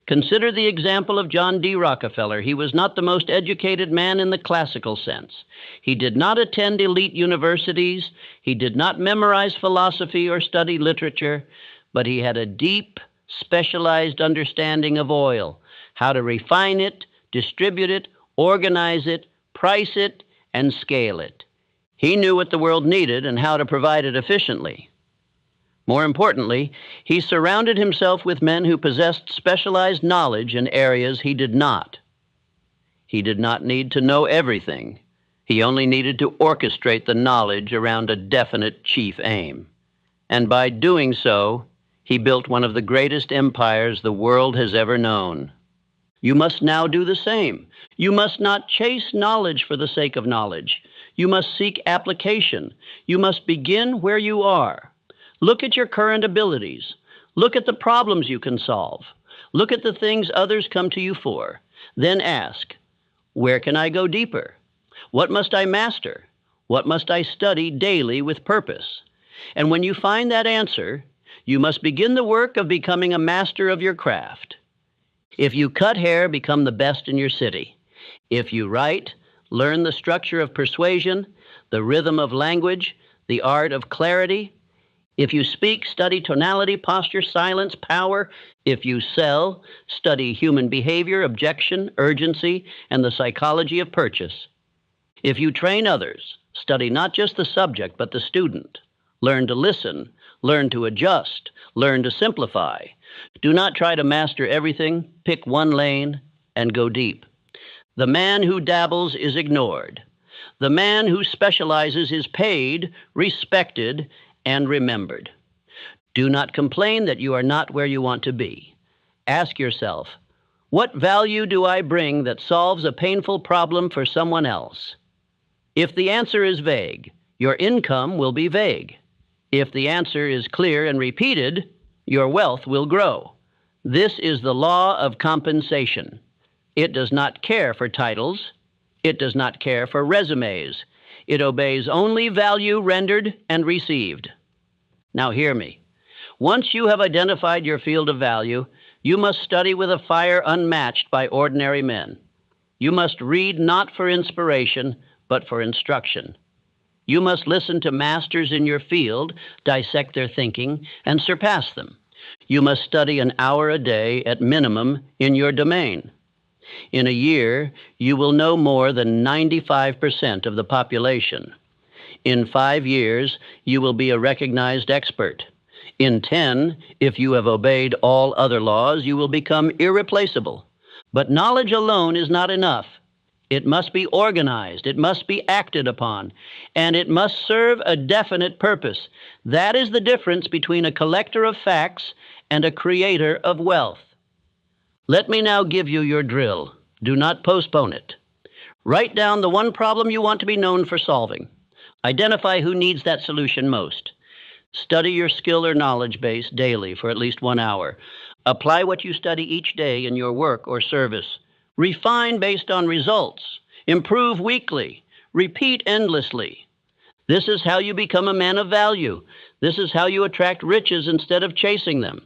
Consider the example of John D. Rockefeller. He was not the most educated man in the classical sense. He did not attend elite universities. He did not memorize philosophy or study literature, but he had a deep, specialized understanding of oil, how to refine it, distribute it, organize it, price it, and scale it. He knew what the world needed and how to provide it efficiently. More importantly, he surrounded himself with men who possessed specialized knowledge in areas he did not. He did not need to know everything. He only needed to orchestrate the knowledge around a definite chief aim. And by doing so, he built one of the greatest empires the world has ever known. You must now do the same. You must not chase knowledge for the sake of knowledge. You must seek application. You must begin where you are. Look at your current abilities. Look at the problems you can solve. Look at the things others come to you for. Then ask, where can I go deeper? What must I master? What must I study daily with purpose? And when you find that answer, you must begin the work of becoming a master of your craft. If you cut hair, become the best in your city. If you write, learn the structure of persuasion, the rhythm of language, the art of clarity. If you speak, study tonality, posture, silence, power. If you sell, study human behavior, objection, urgency, and the psychology of purchase. If you train others, study not just the subject, but the student. Learn to listen, learn to adjust, learn to simplify. Do not try to master everything. Pick one lane and go deep. The man who dabbles is ignored. The man who specializes is paid, respected, and remembered. Do not complain that you are not where you want to be. Ask yourself, what value do I bring that solves a painful problem for someone else? If the answer is vague, your income will be vague. If the answer is clear and repeated, your wealth will grow. This is the law of compensation. It does not care for titles. It does not care for resumes. It obeys only value rendered and received. Now hear me. Once you have identified your field of value, you must study with a fire unmatched by ordinary men. You must read not for inspiration, but for instruction. You must listen to masters in your field, dissect their thinking, and surpass them. You must study an hour a day at minimum in your domain. In a year, you will know more than 95% of the population. In 5 years, you will be a recognized expert. In 10, if you have obeyed all other laws, you will become irreplaceable. But knowledge alone is not enough. It must be organized, it must be acted upon, and it must serve a definite purpose. That is the difference between a collector of facts and a creator of wealth. Let me now give you your drill. Do not postpone it. Write down the one problem you want to be known for solving. Identify who needs that solution most. Study your skill or knowledge base daily for at least 1 hour. Apply what you study each day in your work or service. Refine based on results. Improve weekly. Repeat endlessly. This is how you become a man of value. This is how you attract riches instead of chasing them.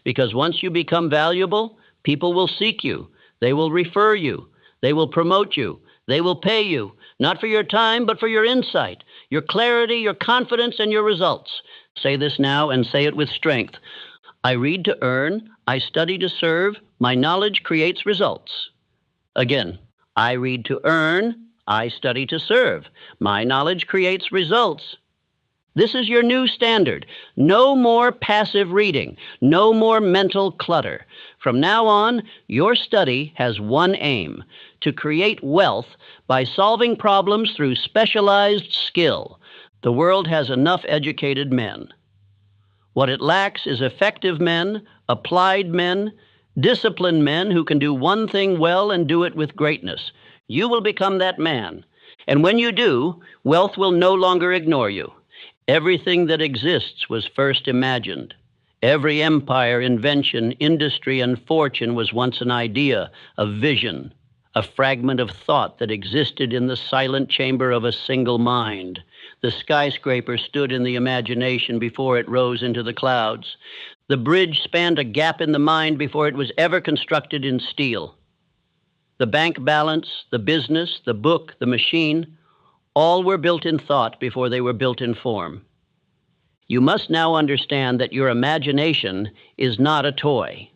Because once you become valuable, people will seek you. They will refer you. They will promote you. They will pay you, not for your time, but for your insight, your clarity, your confidence, and your results. Say this now and say it with strength. I read to earn. I study to serve. My knowledge creates results. Again, I read to earn. I study to serve. My knowledge creates results. This is your new standard. No more passive reading. No more mental clutter. From now on, your study has one aim: to create wealth by solving problems through specialized skill. The world has enough educated men. What it lacks is effective men, applied men, disciplined men who can do one thing well and do it with greatness. You will become that man. And when you do, wealth will no longer ignore you. Everything that exists was first imagined. Every empire, invention, industry, and fortune was once an idea, a vision, a fragment of thought that existed in the silent chamber of a single mind. The skyscraper stood in the imagination before it rose into the clouds. The bridge spanned a gap in the mind before it was ever constructed in steel. The bank balance, the business, the book, the machine, all were built in thought before they were built in form. You must now understand that your imagination is not a toy.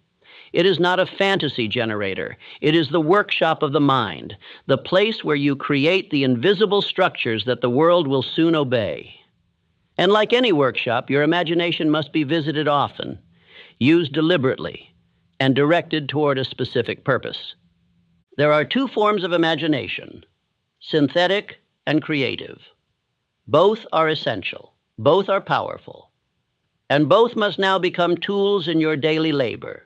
It is not a fantasy generator. It is the workshop of the mind, the place where you create the invisible structures that the world will soon obey. And like any workshop, your imagination must be visited often, used deliberately, and directed toward a specific purpose. There are two forms of imagination: synthetic and creative. Both are essential. Both are powerful. And both must now become tools in your daily labor.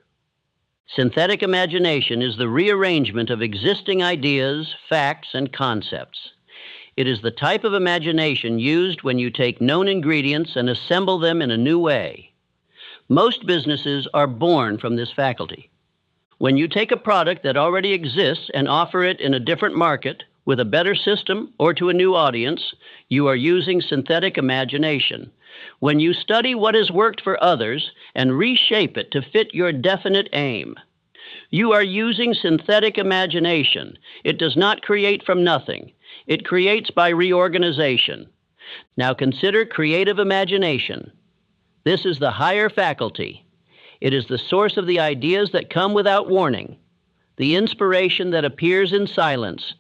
Synthetic imagination is the rearrangement of existing ideas, facts, and concepts. It is the type of imagination used when you take known ingredients and assemble them in a new way. Most businesses are born from this faculty. When you take a product that already exists and offer it in a different market, with a better system or to a new audience, you are using synthetic imagination. When you study what has worked for others and reshape it to fit your definite aim, you are using synthetic imagination. It does not create from nothing. It creates by reorganization. Now consider creative imagination. This is the higher faculty. It is the source of the ideas that come without warning, the inspiration that appears in silence,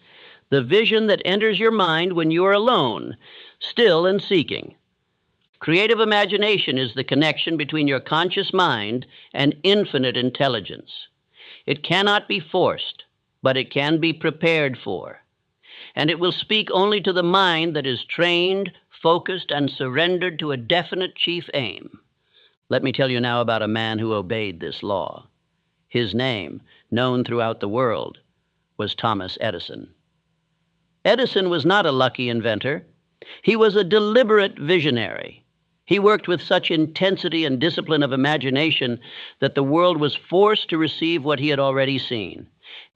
the vision that enters your mind when you are alone, still and seeking. Creative imagination is the connection between your conscious mind and infinite intelligence. It cannot be forced, but it can be prepared for. And it will speak only to the mind that is trained, focused, and surrendered to a definite chief aim. Let me tell you now about a man who obeyed this law. His name, known throughout the world, was Thomas Edison. Edison was not a lucky inventor. He was a deliberate visionary. He worked with such intensity and discipline of imagination that the world was forced to receive what he had already seen.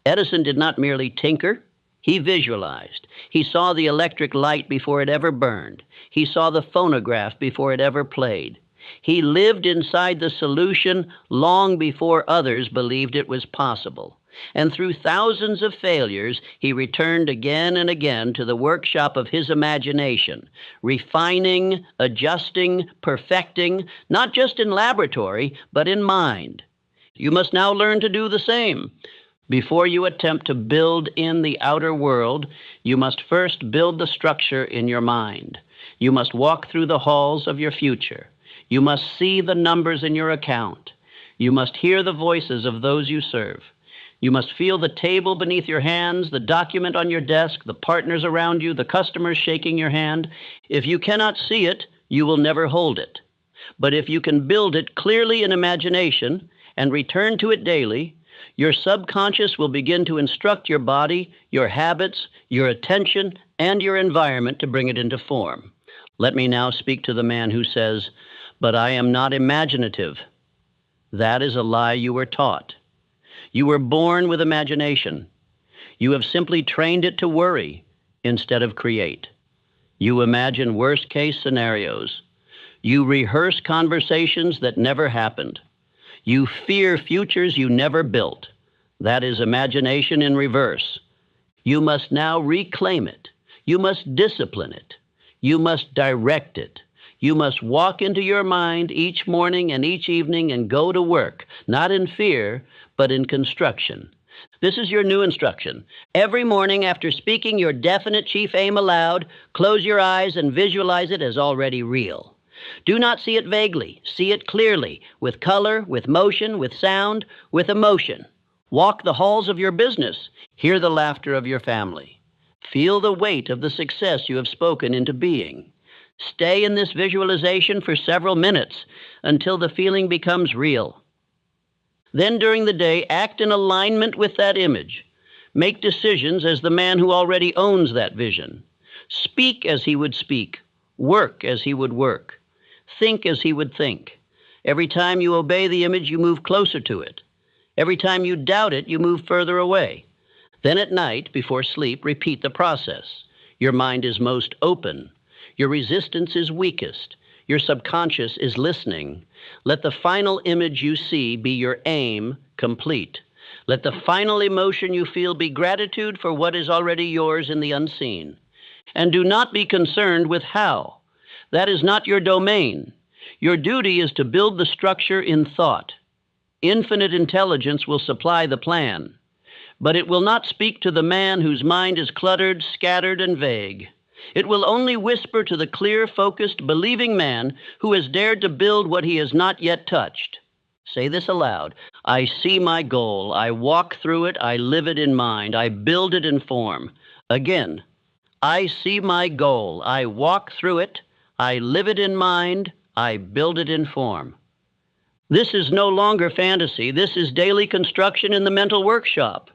Edison did not merely tinker, he visualized. He saw the electric light before it ever burned. He saw the phonograph before it ever played. He lived inside the solution long before others believed it was possible. And through thousands of failures, he returned again and again to the workshop of his imagination, refining, adjusting, perfecting, not just in laboratory, but in mind. You must now learn to do the same. Before you attempt to build in the outer world, you must first build the structure in your mind. You must walk through the halls of your future. You must see the numbers in your account. You must hear the voices of those you serve. You must feel the table beneath your hands, the document on your desk, the partners around you, the customers shaking your hand. If you cannot see it, you will never hold it. But if you can build it clearly in imagination and return to it daily, your subconscious will begin to instruct your body, your habits, your attention, and your environment to bring it into form. Let me now speak to the man who says, "But I am not imaginative." That is a lie you were taught. You were born with imagination. You have simply trained it to worry instead of create. You imagine worst-case scenarios. You rehearse conversations that never happened. You fear futures you never built. That is imagination in reverse. You must now reclaim it. You must discipline it. You must direct it. You must walk into your mind each morning and each evening and go to work, not in fear, but in construction. This is your new instruction. Every morning after speaking your definite chief aim aloud, close your eyes and visualize it as already real. Do not see it vaguely. See it clearly, with color, with motion, with sound, with emotion. Walk the halls of your business. Hear the laughter of your family. Feel the weight of the success you have spoken into being. Stay in this visualization for several minutes until the feeling becomes real. Then during the day, act in alignment with that image. Make decisions as the man who already owns that vision. Speak as he would speak. Work as he would work. Think as he would think. Every time you obey the image, you move closer to it. Every time you doubt it, you move further away. Then at night, before sleep, repeat the process. Your mind is most open. Your resistance is weakest. Your subconscious is listening. Let the final image you see be your aim complete. Let the final emotion you feel be gratitude for what is already yours in the unseen. And do not be concerned with how. That is not your domain. Your duty is to build the structure in thought. Infinite intelligence will supply the plan, but it will not speak to the man whose mind is cluttered, scattered, and vague. It will only whisper to the clear, focused, believing man who has dared to build what he has not yet touched. Say this aloud. I see my goal. I walk through it. I live it in mind. I build it in form. Again, I see my goal. I walk through it. I live it in mind. I build it in form. This is no longer fantasy. This is daily construction in the mental workshop.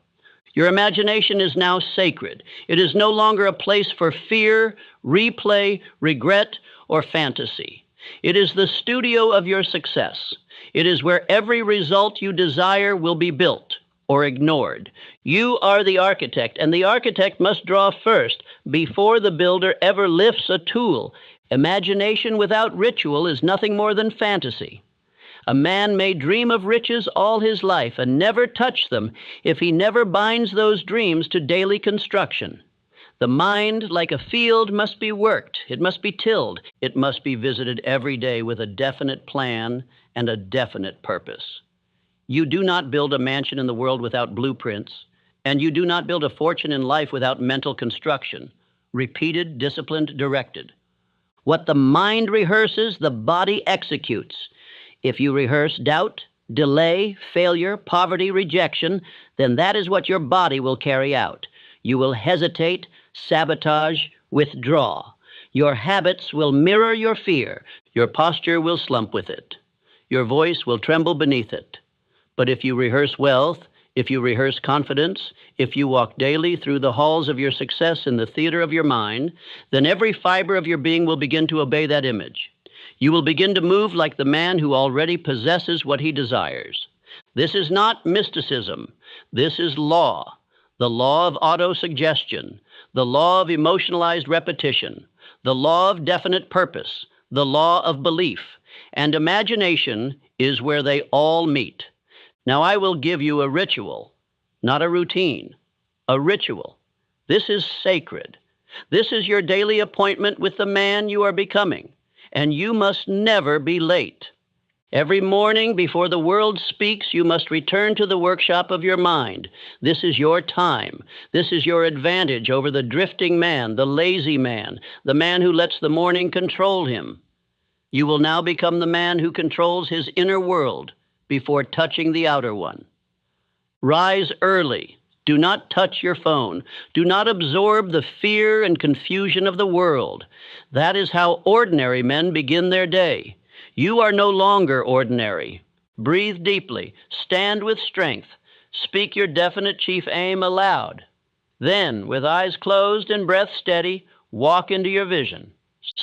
Your imagination is now sacred. It is no longer a place for fear, replay, regret, or fantasy. It is the studio of your success. It is where every result you desire will be built or ignored. You are the architect, and the architect must draw first before the builder ever lifts a tool. Imagination without ritual is nothing more than fantasy. A man may dream of riches all his life and never touch them if he never binds those dreams to daily construction. The mind, like a field, must be worked. It must be tilled. It must be visited every day with a definite plan and a definite purpose. You do not build a mansion in the world without blueprints, and you do not build a fortune in life without mental construction, repeated, disciplined, directed. What the mind rehearses, the body executes. If you rehearse doubt, delay, failure, poverty, rejection, then that is what your body will carry out. You will hesitate, sabotage, withdraw. Your habits will mirror your fear. Your posture will slump with it. Your voice will tremble beneath it. But if you rehearse wealth, if you rehearse confidence, if you walk daily through the halls of your success in the theater of your mind, then every fiber of your being will begin to obey that image. You will begin to move like the man who already possesses what he desires. This is not mysticism. This is law. The law of autosuggestion, the law of emotionalized repetition, the law of definite purpose, the law of belief, and imagination is where they all meet. Now I will give you a ritual, not a routine, a ritual. This is sacred. This is your daily appointment with the man you are becoming, and you must never be late. Every morning before the world speaks, you must return to the workshop of your mind. This is your time. This is your advantage over the drifting man, the lazy man, the man who lets the morning control him. You will now become the man who controls his inner world before touching the outer one. Rise early. Do not touch your phone. Do not absorb the fear and confusion of the world. That is how ordinary men begin their day. You are no longer ordinary. Breathe deeply. Stand with strength. Speak your definite chief aim aloud. Then, with eyes closed and breath steady, walk into your vision.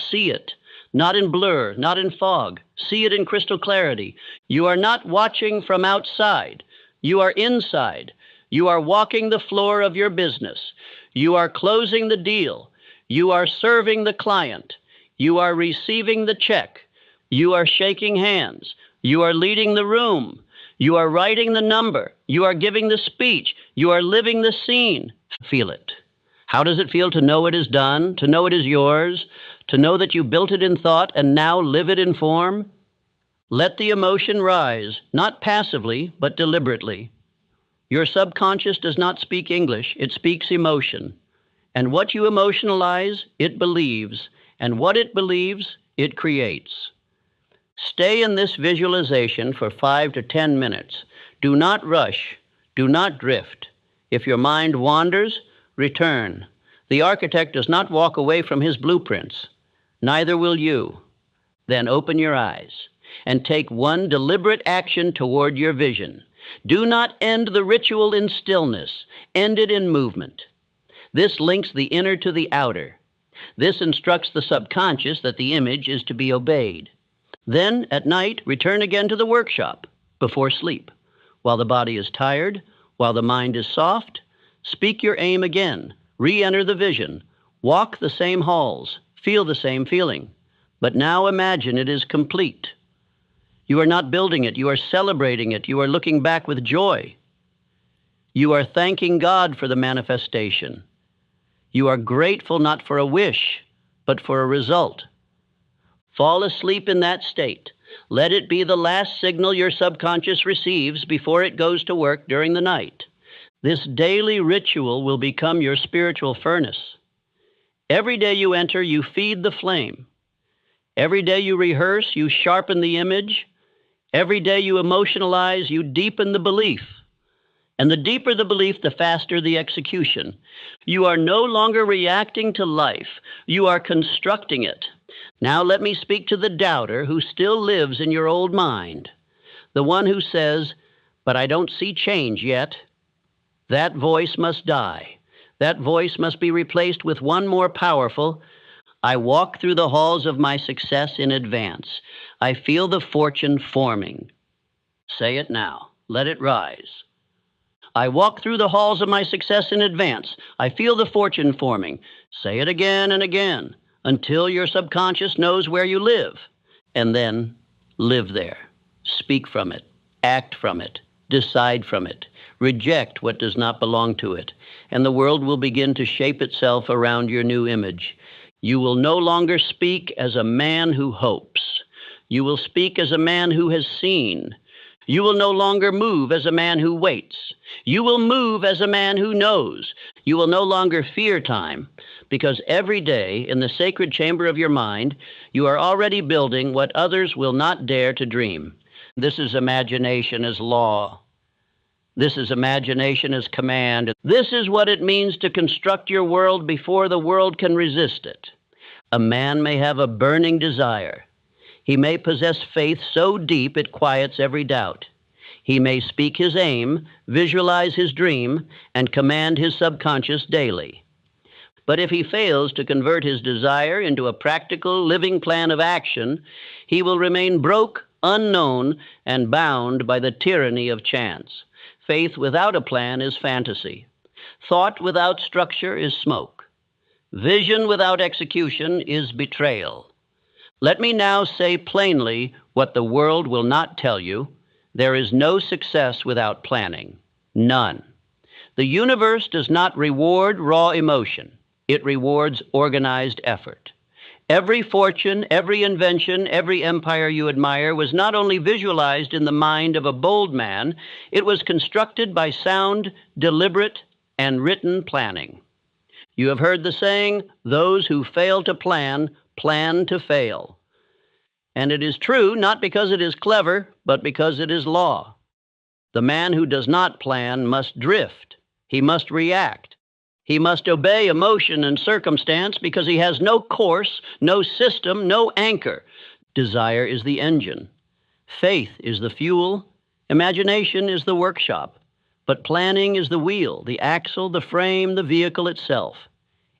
See it, not in blur, not in fog. See it in crystal clarity. You are not watching from outside. You are inside. You are walking the floor of your business. You are closing the deal. You are serving the client. You are receiving the check. You are shaking hands. You are leading the room. You are writing the number. You are giving the speech. You are living the scene. Feel it. How does it feel to know it is done, to know it is yours, to know that you built it in thought and now live it in form? Let the emotion rise, not passively, but deliberately. Your subconscious does not speak English, it speaks emotion. And what you emotionalize, it believes. And what it believes, it creates. Stay in this visualization for 5 to 10 minutes. Do not rush. Do not drift. If your mind wanders, return. The architect does not walk away from his blueprints. Neither will you. Then open your eyes and take one deliberate action toward your vision. Do not end the ritual in stillness. End it in movement. This links the inner to the outer. This instructs the subconscious that the image is to be obeyed. Then, at night, return again to the workshop before sleep. While the body is tired, while the mind is soft, speak your aim again. Re-enter the vision. Walk the same halls. Feel the same feeling. But now imagine it is complete. You are not building it. You are celebrating it. You are looking back with joy. You are thanking God for the manifestation. You are grateful not for a wish, but for a result. Fall asleep in that state. Let it be the last signal your subconscious receives before it goes to work during the night. This daily ritual will become your spiritual furnace. Every day you enter, you feed the flame. Every day you rehearse, you sharpen the image. Every day you emotionalize, you deepen the belief. And the deeper the belief, the faster the execution. You are no longer reacting to life. You are constructing it. Now let me speak to the doubter who still lives in your old mind. The one who says, "But I don't see change yet." That voice must die. That voice must be replaced with one more powerful, "I walk through the halls of my success in advance. I feel the fortune forming." Say it now. Let it rise. I walk through the halls of my success in advance. I feel the fortune forming. Say it again and again until your subconscious knows where you live. And then live there. Speak from it. Act from it. Decide from it. Reject what does not belong to it. And the world will begin to shape itself around your new image. You will no longer speak as a man who hopes. You will speak as a man who has seen. You will no longer move as a man who waits. You will move as a man who knows. You will no longer fear time, because every day in the sacred chamber of your mind, you are already building what others will not dare to dream. This is imagination as law. This is imagination as command. This is what it means to construct your world before the world can resist it. A man may have a burning desire. He may possess faith so deep it quiets every doubt. He may speak his aim, visualize his dream, and command his subconscious daily. But if he fails to convert his desire into a practical, living plan of action, he will remain broke, unknown, and bound by the tyranny of chance. Faith without a plan is fantasy. Thought without structure is smoke. Vision without execution is betrayal. Let me now say plainly what the world will not tell you. There is no success without planning. None. The universe does not reward raw emotion. It rewards organized effort. Every fortune, every invention, every empire you admire was not only visualized in the mind of a bold man, it was constructed by sound, deliberate, and written planning. You have heard the saying, those who fail to plan, plan to fail. And it is true not because it is clever, but because it is law. The man who does not plan must drift. He must react. He must obey emotion and circumstance because he has no course, no system, no anchor. Desire is the engine. Faith is the fuel. Imagination is the workshop. But planning is the wheel, the axle, the frame, the vehicle itself.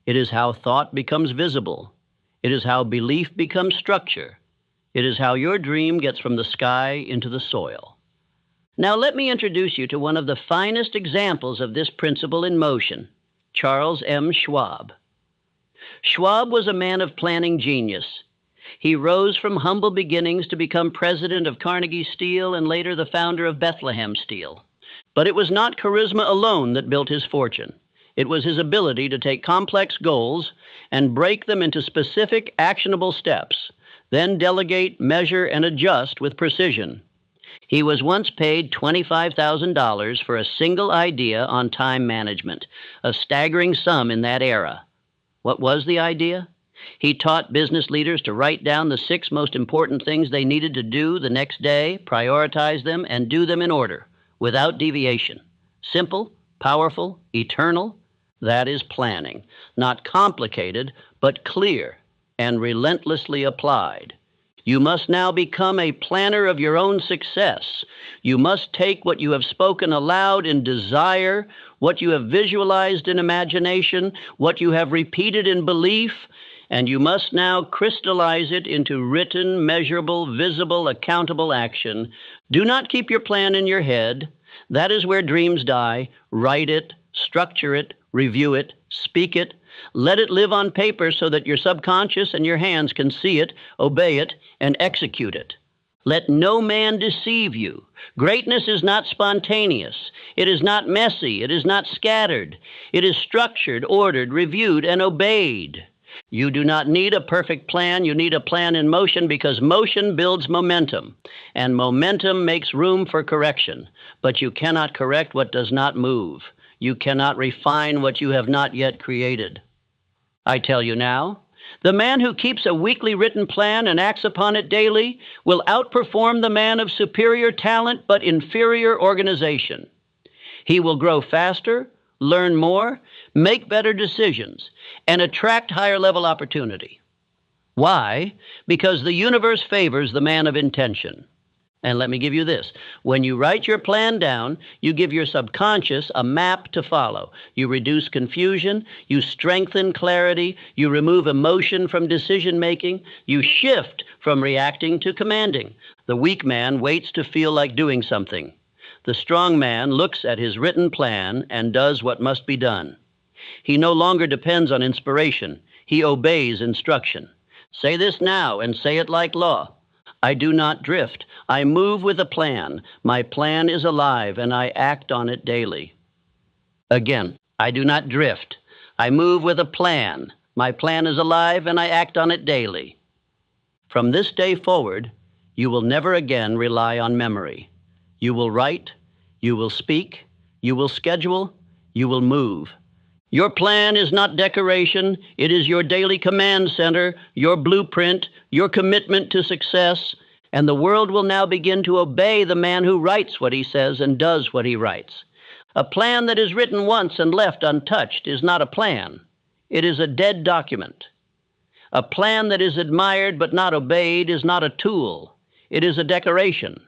It is how thought becomes visible. It is how belief becomes structure. It is how your dream gets from the sky into the soil. Now let me introduce you to one of the finest examples of this principle in motion, Charles M. Schwab. Schwab was a man of planning genius. He rose from humble beginnings to become president of Carnegie Steel and later the founder of Bethlehem Steel. But it was not charisma alone that built his fortune. It was his ability to take complex goals and break them into specific, actionable steps, then delegate, measure, and adjust with precision. He was once paid $25,000 for a single idea on time management, a staggering sum in that era. What was the idea? He taught business leaders to write down the 6 most important things they needed to do the next day, prioritize them, and do them in order, without deviation. Simple, powerful, eternal. That is planning. Not complicated, but clear and relentlessly applied. You must now become a planner of your own success. You must take what you have spoken aloud in desire, what you have visualized in imagination, what you have repeated in belief, and you must now crystallize it into written, measurable, visible, accountable action. Do not keep your plan in your head. That is where dreams die. Write it, structure it, review it, speak it. Let it live on paper so that your subconscious and your hands can see it, obey it, and execute it. Let no man deceive you. Greatness is not spontaneous. It is not messy. It is not scattered. It is structured, ordered, reviewed, and obeyed. You do not need a perfect plan. You need a plan in motion because motion builds momentum, and momentum makes room for correction. But you cannot correct what does not move. You cannot refine what you have not yet created. I tell you now, the man who keeps a weekly written plan and acts upon it daily will outperform the man of superior talent but inferior organization. He will grow faster, learn more, make better decisions, and attract higher-level opportunity. Why? Because the universe favors the man of intention. And let me give you this. When you write your plan down, you give your subconscious a map to follow. You reduce confusion, you strengthen clarity, you remove emotion from decision-making, you shift from reacting to commanding. The weak man waits to feel like doing something. The strong man looks at his written plan and does what must be done. He no longer depends on inspiration. He obeys instruction. Say this now and say it like law. I do not drift. I move with a plan. My plan is alive, and I act on it daily. Again, I do not drift. I move with a plan. My plan is alive, and I act on it daily. From this day forward, you will never again rely on memory. You will write, you will speak, you will schedule, you will move. Your plan is not decoration. It is your daily command center, your blueprint, your commitment to success, and the world will now begin to obey the man who writes what he says and does what he writes. A plan that is written once and left untouched is not a plan. It is a dead document. A plan that is admired but not obeyed is not a tool. It is a decoration.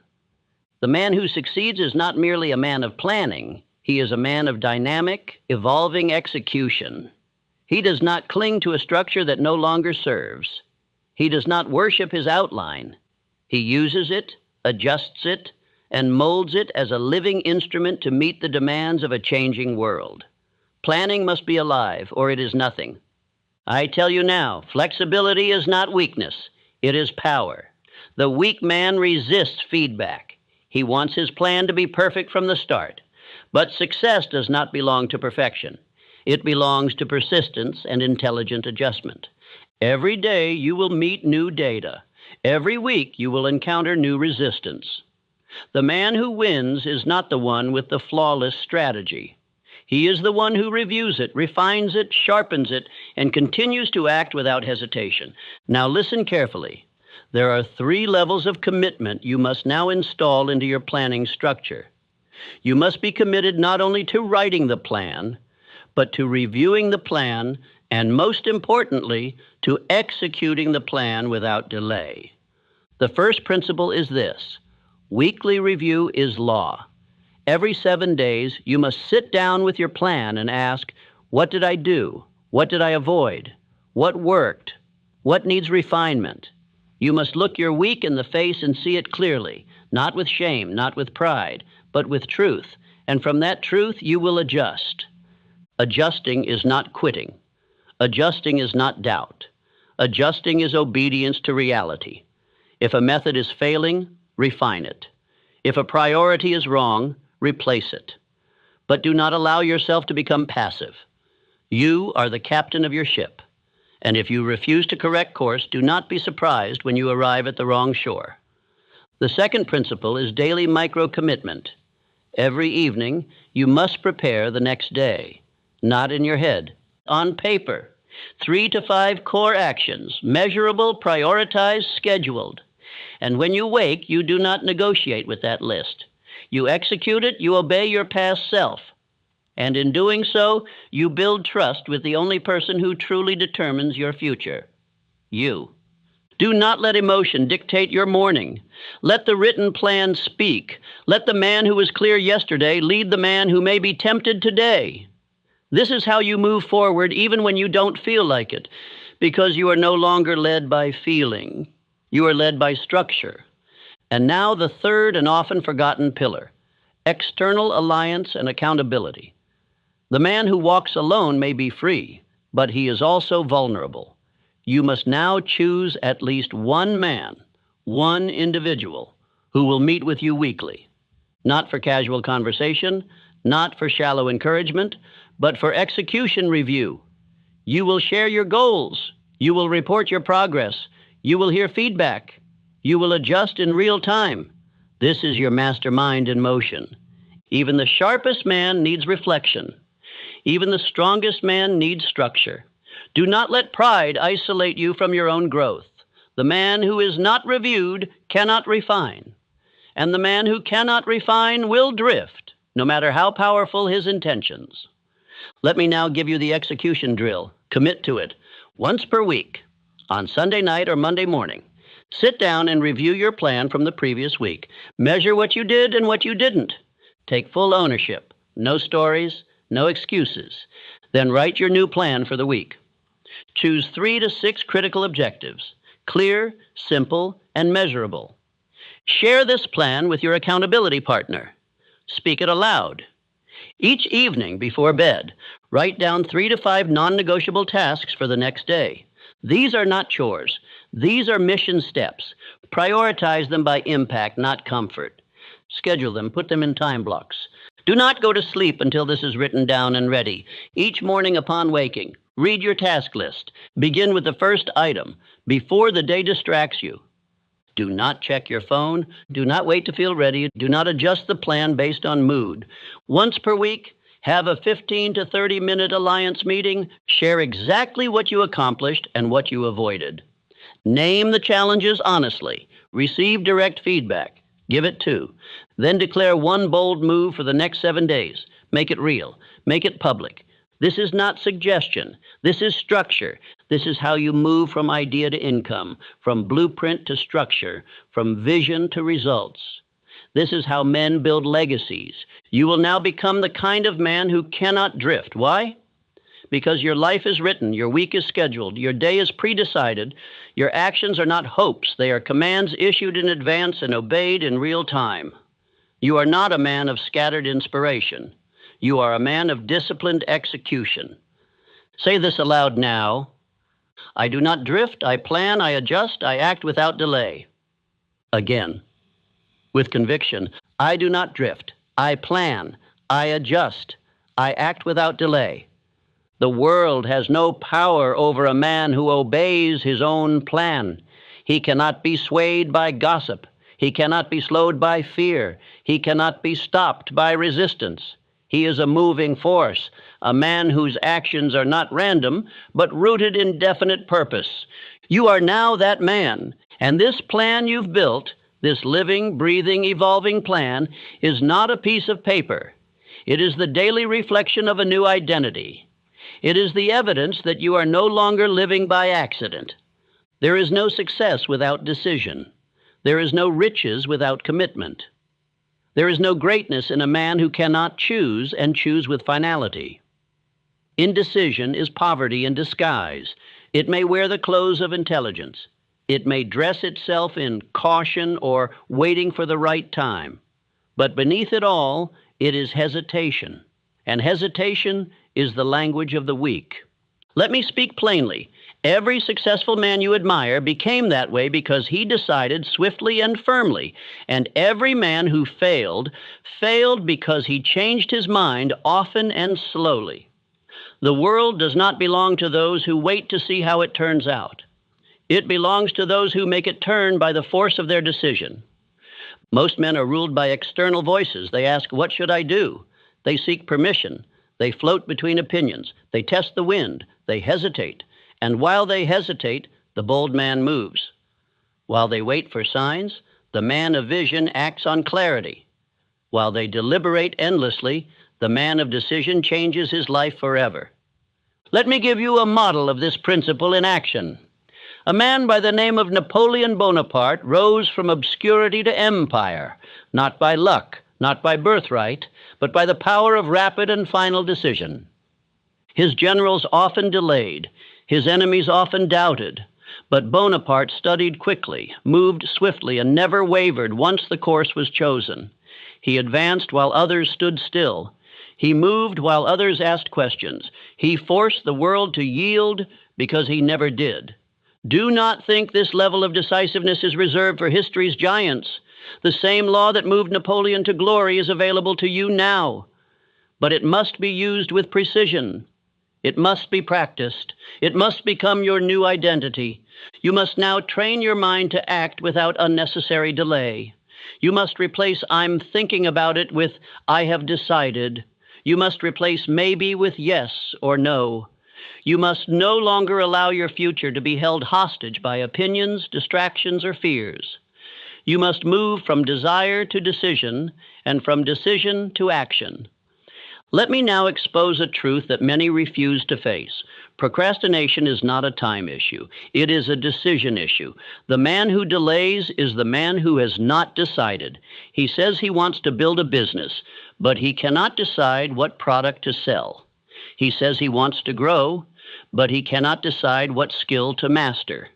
The man who succeeds is not merely a man of planning. He is a man of dynamic, evolving execution. He does not cling to a structure that no longer serves. He does not worship his outline. He uses it, adjusts it, and molds it as a living instrument to meet the demands of a changing world. Planning must be alive, or it is nothing. I tell you now, flexibility is not weakness, it is power. The weak man resists feedback. He wants his plan to be perfect from the start. But success does not belong to perfection. It belongs to persistence and intelligent adjustment. Every day you will meet new data. Every week you will encounter new resistance. The man who wins is not the one with the flawless strategy. He is the one who reviews it, refines it, sharpens it, and continues to act without hesitation. Now listen carefully. There are 3 levels of commitment you must now install into your planning structure. You must be committed not only to writing the plan, but to reviewing the plan, and most importantly, to executing the plan without delay. The first principle is this: weekly review is law. Every 7 days, you must sit down with your plan and ask, what did I do? What did I avoid? What worked? What needs refinement? You must look your week in the face and see it clearly, not with shame, not with pride, but with truth. And from that truth, you will adjust. Adjusting is not quitting. Adjusting is not doubt. Adjusting is obedience to reality. If a method is failing, refine it. If a priority is wrong, replace it. But do not allow yourself to become passive. You are the captain of your ship. And if you refuse to correct course, do not be surprised when you arrive at the wrong shore. The second principle is daily micro-commitment. Every evening, you must prepare the next day, not in your head, on paper. 3 to 5 core actions, measurable, prioritized, scheduled. And when you wake, you do not negotiate with that list. You execute it, you obey your past self. And in doing so, you build trust with the only person who truly determines your future: you. Do not let emotion dictate your morning. Let the written plan speak. Let the man who was clear yesterday lead the man who may be tempted today. This is how you move forward even when you don't feel like it, because you are no longer led by feeling. You are led by structure. And now the third and often forgotten pillar: external alliance and accountability. The man who walks alone may be free, but he is also vulnerable. You must now choose at least one man, one individual, who will meet with you weekly, not for casual conversation, not for shallow encouragement, but for execution review. You will share your goals. You will report your progress. You will hear feedback. You will adjust in real time. This is your mastermind in motion. Even the sharpest man needs reflection. Even the strongest man needs structure. Do not let pride isolate you from your own growth. The man who is not reviewed cannot refine. And the man who cannot refine will drift, no matter how powerful his intentions. Let me now give you the execution drill. Commit to it. Once per week, on Sunday night or Monday morning, sit down and review your plan from the previous week. Measure what you did and what you didn't. Take full ownership. No stories, no excuses. Then write your new plan for the week. Choose 3 to 6 critical objectives: clear, simple, and measurable. Share this plan with your accountability partner. Speak it aloud. Each evening before bed, write down 3 to 5 non-negotiable tasks for the next day. These are not chores. These are mission steps. Prioritize them by impact, not comfort. Schedule them, put them in time blocks. Do not go to sleep until this is written down and ready. Each morning upon waking, read your task list. Begin with the first item before the day distracts you. Do not check your phone. Do not wait to feel ready. Do not adjust the plan based on mood. Once per week, have a 15 to 30-minute alliance meeting. Share exactly what you accomplished and what you avoided. Name the challenges honestly. Receive direct feedback. Give it 2. Then declare one bold move for the next 7 days. Make it real. Make it public. This is not suggestion. This is structure. This is how you move from idea to income, from blueprint to structure, from vision to results. This is how men build legacies. You will now become the kind of man who cannot drift. Why? because your life is written, your week is scheduled, your day is predecided, your actions are not hopes, they are commands issued in advance and obeyed in real time. You are not a man of scattered inspiration. You are a man of disciplined execution. Say this aloud now. I do not drift, I plan, I adjust, I act without delay. Again, with conviction, I do not drift, I plan, I adjust, I act without delay. The world has no power over a man who obeys his own plan. He cannot be swayed by gossip. He cannot be slowed by fear. He cannot be stopped by resistance. He is a moving force, a man whose actions are not random, but rooted in definite purpose. You are now that man, and this plan you've built, this living, breathing, evolving plan, is not a piece of paper. It is the daily reflection of a new identity. It is the evidence that you are no longer living by accident. There is no success without decision. There is no riches without commitment. There is no greatness in a man who cannot choose and choose with finality. Indecision is poverty in disguise. It may wear the clothes of intelligence. It may dress itself in caution or waiting for the right time. But beneath it all, it is hesitation. And hesitation is the language of the weak. Let me speak plainly. Every successful man you admire became that way because he decided swiftly and firmly. And every man who failed because he changed his mind often and slowly. The world does not belong to those who wait to see how it turns out. It belongs to those who make it turn by the force of their decision. Most men are ruled by external voices. They ask, "What should I do?" They seek permission. They float between opinions. They test the wind. They hesitate. And while they hesitate, the bold man moves. While they wait for signs, the man of vision acts on clarity. While they deliberate endlessly, the man of decision changes his life forever. Let me give you a model of this principle in action. A man by the name of Napoleon Bonaparte rose from obscurity to empire, not by luck, not by birthright, but by the power of rapid and final decision. His generals often delayed, his enemies often doubted, but Bonaparte studied quickly, moved swiftly, and never wavered once the course was chosen. He advanced while others stood still. He moved while others asked questions. He forced the world to yield because he never did. Do not think this level of decisiveness is reserved for history's giants. The same law that moved Napoleon to glory is available to you now. But it must be used with precision. It must be practiced. It must become your new identity. You must now train your mind to act without unnecessary delay. You must replace "I'm thinking about it" with "I have decided." You must replace maybe with yes or no. You must no longer allow your future to be held hostage by opinions, distractions, or fears. You must move from desire to decision and from decision to action. Let me now expose a truth that many refuse to face. Procrastination is not a time issue. It is a decision issue. The man who delays is the man who has not decided. He says he wants to build a business, but he cannot decide what product to sell. He says he wants to grow, but he cannot decide what skill to master.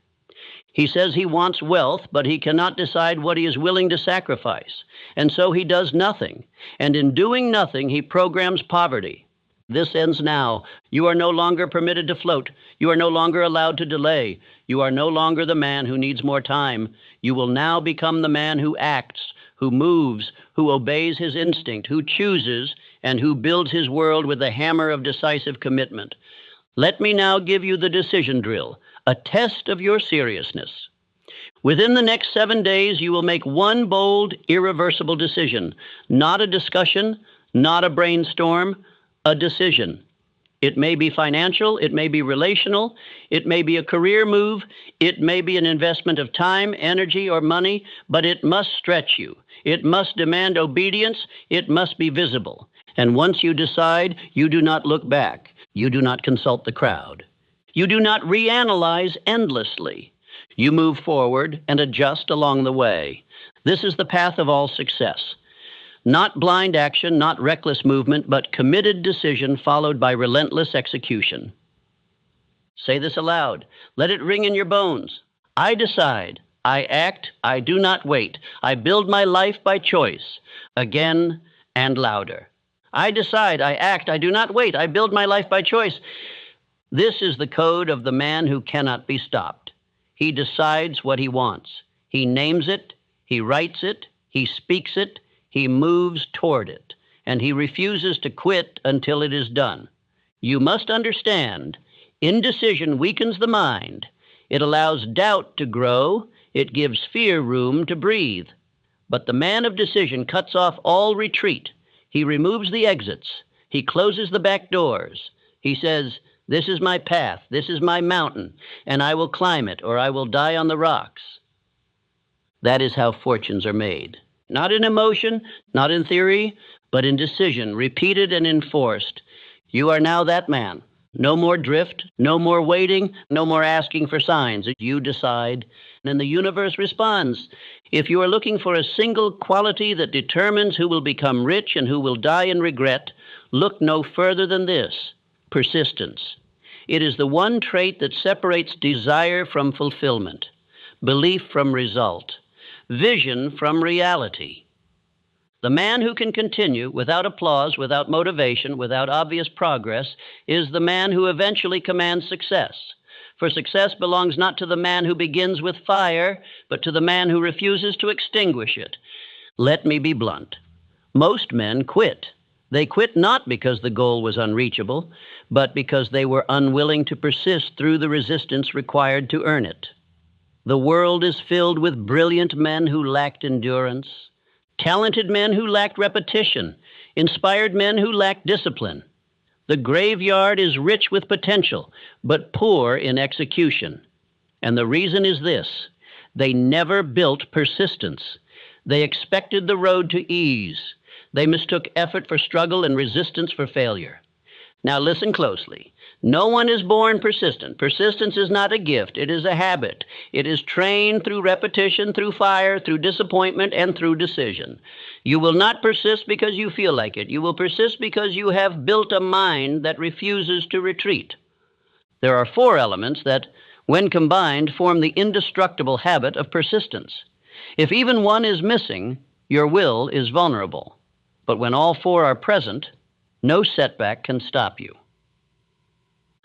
He says he wants wealth, but he cannot decide what he is willing to sacrifice. And so he does nothing. And in doing nothing, he programs poverty. This ends now. You are no longer permitted to float. You are no longer allowed to delay. You are no longer the man who needs more time. You will now become the man who acts, who moves, who obeys his instinct, who chooses, and who builds his world with the hammer of decisive commitment. Let me now give you the decision drill, a test of your seriousness. Within the next 7 days, you will make one bold, irreversible decision. Not a discussion, not a brainstorm, a decision. It may be financial, it may be relational, it may be a career move, it may be an investment of time, energy, or money, but it must stretch you. It must demand obedience, it must be visible. And once you decide, you do not look back. You do not consult the crowd. You do not reanalyze endlessly. You move forward and adjust along the way. This is the path of all success. Not blind action, not reckless movement, but committed decision followed by relentless execution. Say this aloud. Let it ring in your bones. I decide. I act. I do not wait. I build my life by choice. Again and louder. I decide. I act. I do not wait. I build my life by choice. This is the code of the man who cannot be stopped. He decides what he wants. He names it. He writes it. He speaks it. He moves toward it. And he refuses to quit until it is done. You must understand, indecision weakens the mind. It allows doubt to grow. It gives fear room to breathe. But the man of decision cuts off all retreat. He removes the exits. He closes the back doors. He says, "This is my path. This is my mountain, and I will climb it, or I will die on the rocks." That is how fortunes are made. Not in emotion, not in theory, but in decision, repeated and enforced. You are now that man. No more drift, no more waiting, no more asking for signs. You decide, and the universe responds. If you are looking for a single quality that determines who will become rich and who will die in regret, look no further than this: persistence. It is the one trait that separates desire from fulfillment, belief from result, vision from reality. The man who can continue without applause, without motivation, without obvious progress, is the man who eventually commands success. For success belongs not to the man who begins with fire, but to the man who refuses to extinguish it. Let me be blunt. Most men quit. They quit not because the goal was unreachable, but because they were unwilling to persist through the resistance required to earn it. The world is filled with brilliant men who lacked endurance, talented men who lacked repetition, inspired men who lacked discipline. The graveyard is rich with potential, but poor in execution. And the reason is this: they never built persistence. They expected the road to ease. They mistook effort for struggle and resistance for failure. Now listen closely. No one is born persistent. Persistence is not a gift. It is a habit. It is trained through repetition, through fire, through disappointment, and through decision. You will not persist because you feel like it. You will persist because you have built a mind that refuses to retreat. There are 4 elements that, when combined, form the indestructible habit of persistence. If even one is missing, your will is vulnerable. But when all 4 are present, no setback can stop you.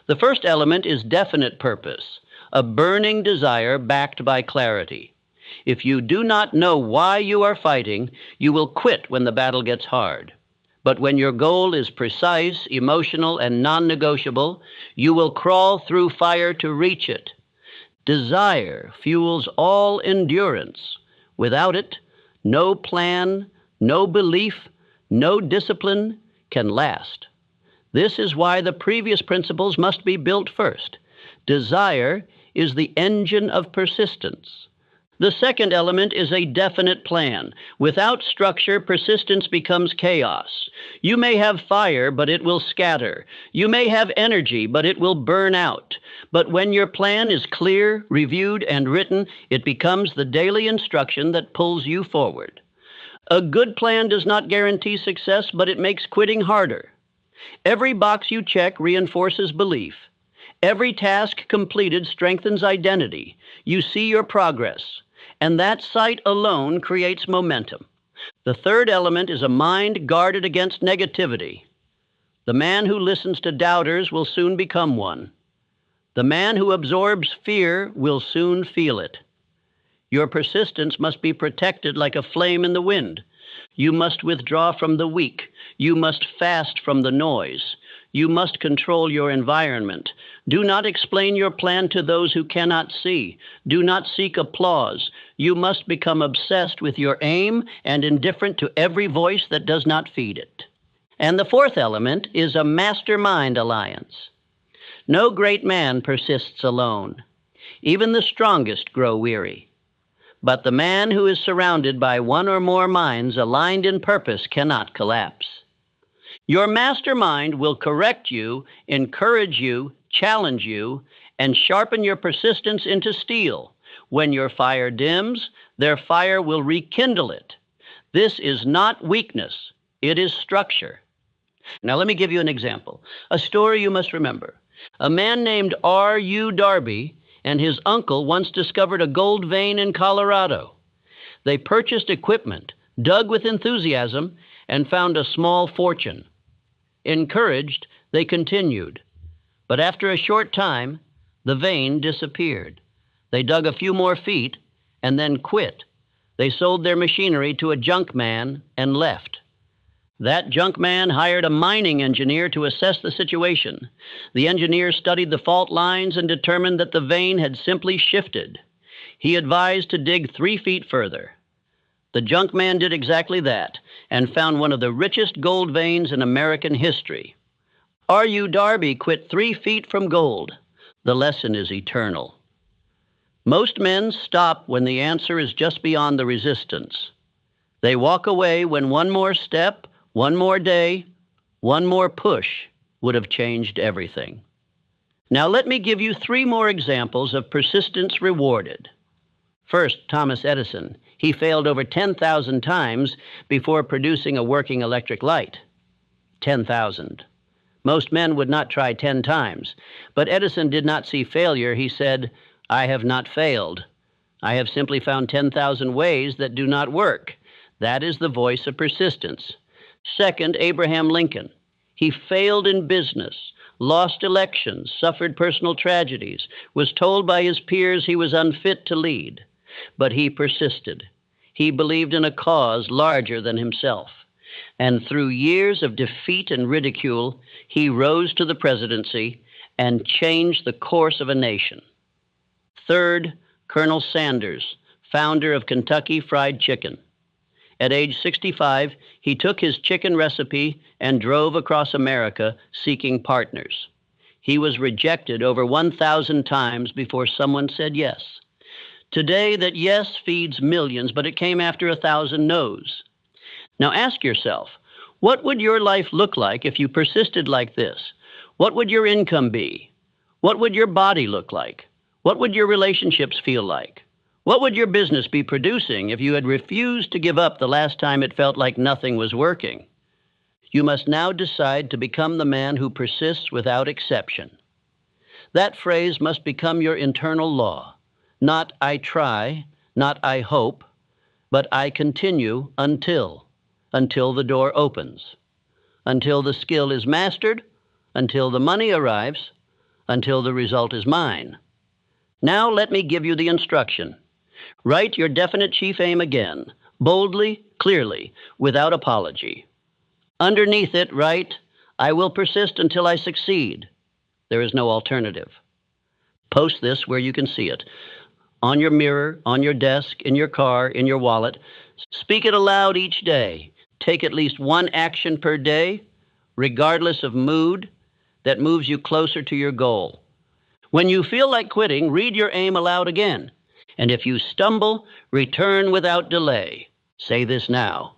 The first element is definite purpose, a burning desire backed by clarity. If you do not know why you are fighting, you will quit when the battle gets hard. But when your goal is precise, emotional, and non-negotiable, you will crawl through fire to reach it. Desire fuels all endurance. Without it, no plan, no belief, no discipline can last. This is why the previous principles must be built first. Desire is the engine of persistence. The second element is a definite plan. Without structure, persistence becomes chaos. You may have fire, but it will scatter. You may have energy, but it will burn out. But when your plan is clear, reviewed, and written, it becomes the daily instruction that pulls you forward. A good plan does not guarantee success, but it makes quitting harder. Every box you check reinforces belief. Every task completed strengthens identity. You see your progress, and that sight alone creates momentum. The third element is a mind guarded against negativity. The man who listens to doubters will soon become one. The man who absorbs fear will soon feel it. Your persistence must be protected like a flame in the wind. You must withdraw from the weak. You must fast from the noise. You must control your environment. Do not explain your plan to those who cannot see. Do not seek applause. You must become obsessed with your aim and indifferent to every voice that does not feed it. And the fourth element is a mastermind alliance. No great man persists alone. Even the strongest grow weary. But the man who is surrounded by one or more minds aligned in purpose cannot collapse. Your mastermind will correct you, encourage you, challenge you, and sharpen your persistence into steel. When your fire dims, their fire will rekindle it. This is not weakness, it is structure. Now, let me give you an example. A story you must remember. A man named R.U. Darby and his uncle once discovered a gold vein in Colorado. They purchased equipment, dug with enthusiasm, and found a small fortune. Encouraged, they continued. But after a short time, the vein disappeared. They dug a few more feet and then quit. They sold their machinery to a junk man and left. That junk man hired a mining engineer to assess the situation. The engineer studied the fault lines and determined that the vein had simply shifted. He advised to dig 3 feet further. The junk man did exactly that and found one of the richest gold veins in American history. R.U. Darby quit 3 feet from gold. The lesson is eternal. Most men stop when the answer is just beyond the resistance. They walk away when one more step, one more day, one more push would have changed everything. Now let me give you 3 more examples of persistence rewarded. First, Thomas Edison. He failed over 10,000 times before producing a working electric light. 10,000. Most men would not try 10 times, but Edison did not see failure. He said, "I have not failed. I have simply found 10,000 ways that do not work." That is the voice of persistence. Second, Abraham Lincoln. He failed in business, lost elections, suffered personal tragedies, was told by his peers he was unfit to lead. But he persisted. He believed in a cause larger than himself. And through years of defeat and ridicule, he rose to the presidency and changed the course of a nation. Third, Colonel Sanders, founder of Kentucky Fried Chicken. At age 65, he took his chicken recipe and drove across America seeking partners. He was rejected over 1,000 times before someone said yes. Today, that yes feeds millions, but it came after 1,000 no's. Now ask yourself, what would your life look like if you persisted like this? What would your income be? What would your body look like? What would your relationships feel like? What would your business be producing if you had refused to give up the last time it felt like nothing was working? You must now decide to become the man who persists without exception. That phrase must become your internal law. Not "I try," not "I hope," but "I continue until the door opens, until the skill is mastered, until the money arrives, until the result is mine." Now let me give you the instruction. Write your definite chief aim again, boldly, clearly, without apology. Underneath it, write, "I will persist until I succeed." There is no alternative. Post this where you can see it. On your mirror, on your desk, in your car, in your wallet. Speak it aloud each day. Take at least one action per day, regardless of mood, that moves you closer to your goal. When you feel like quitting, read your aim aloud again. And if you stumble, return without delay. Say this now.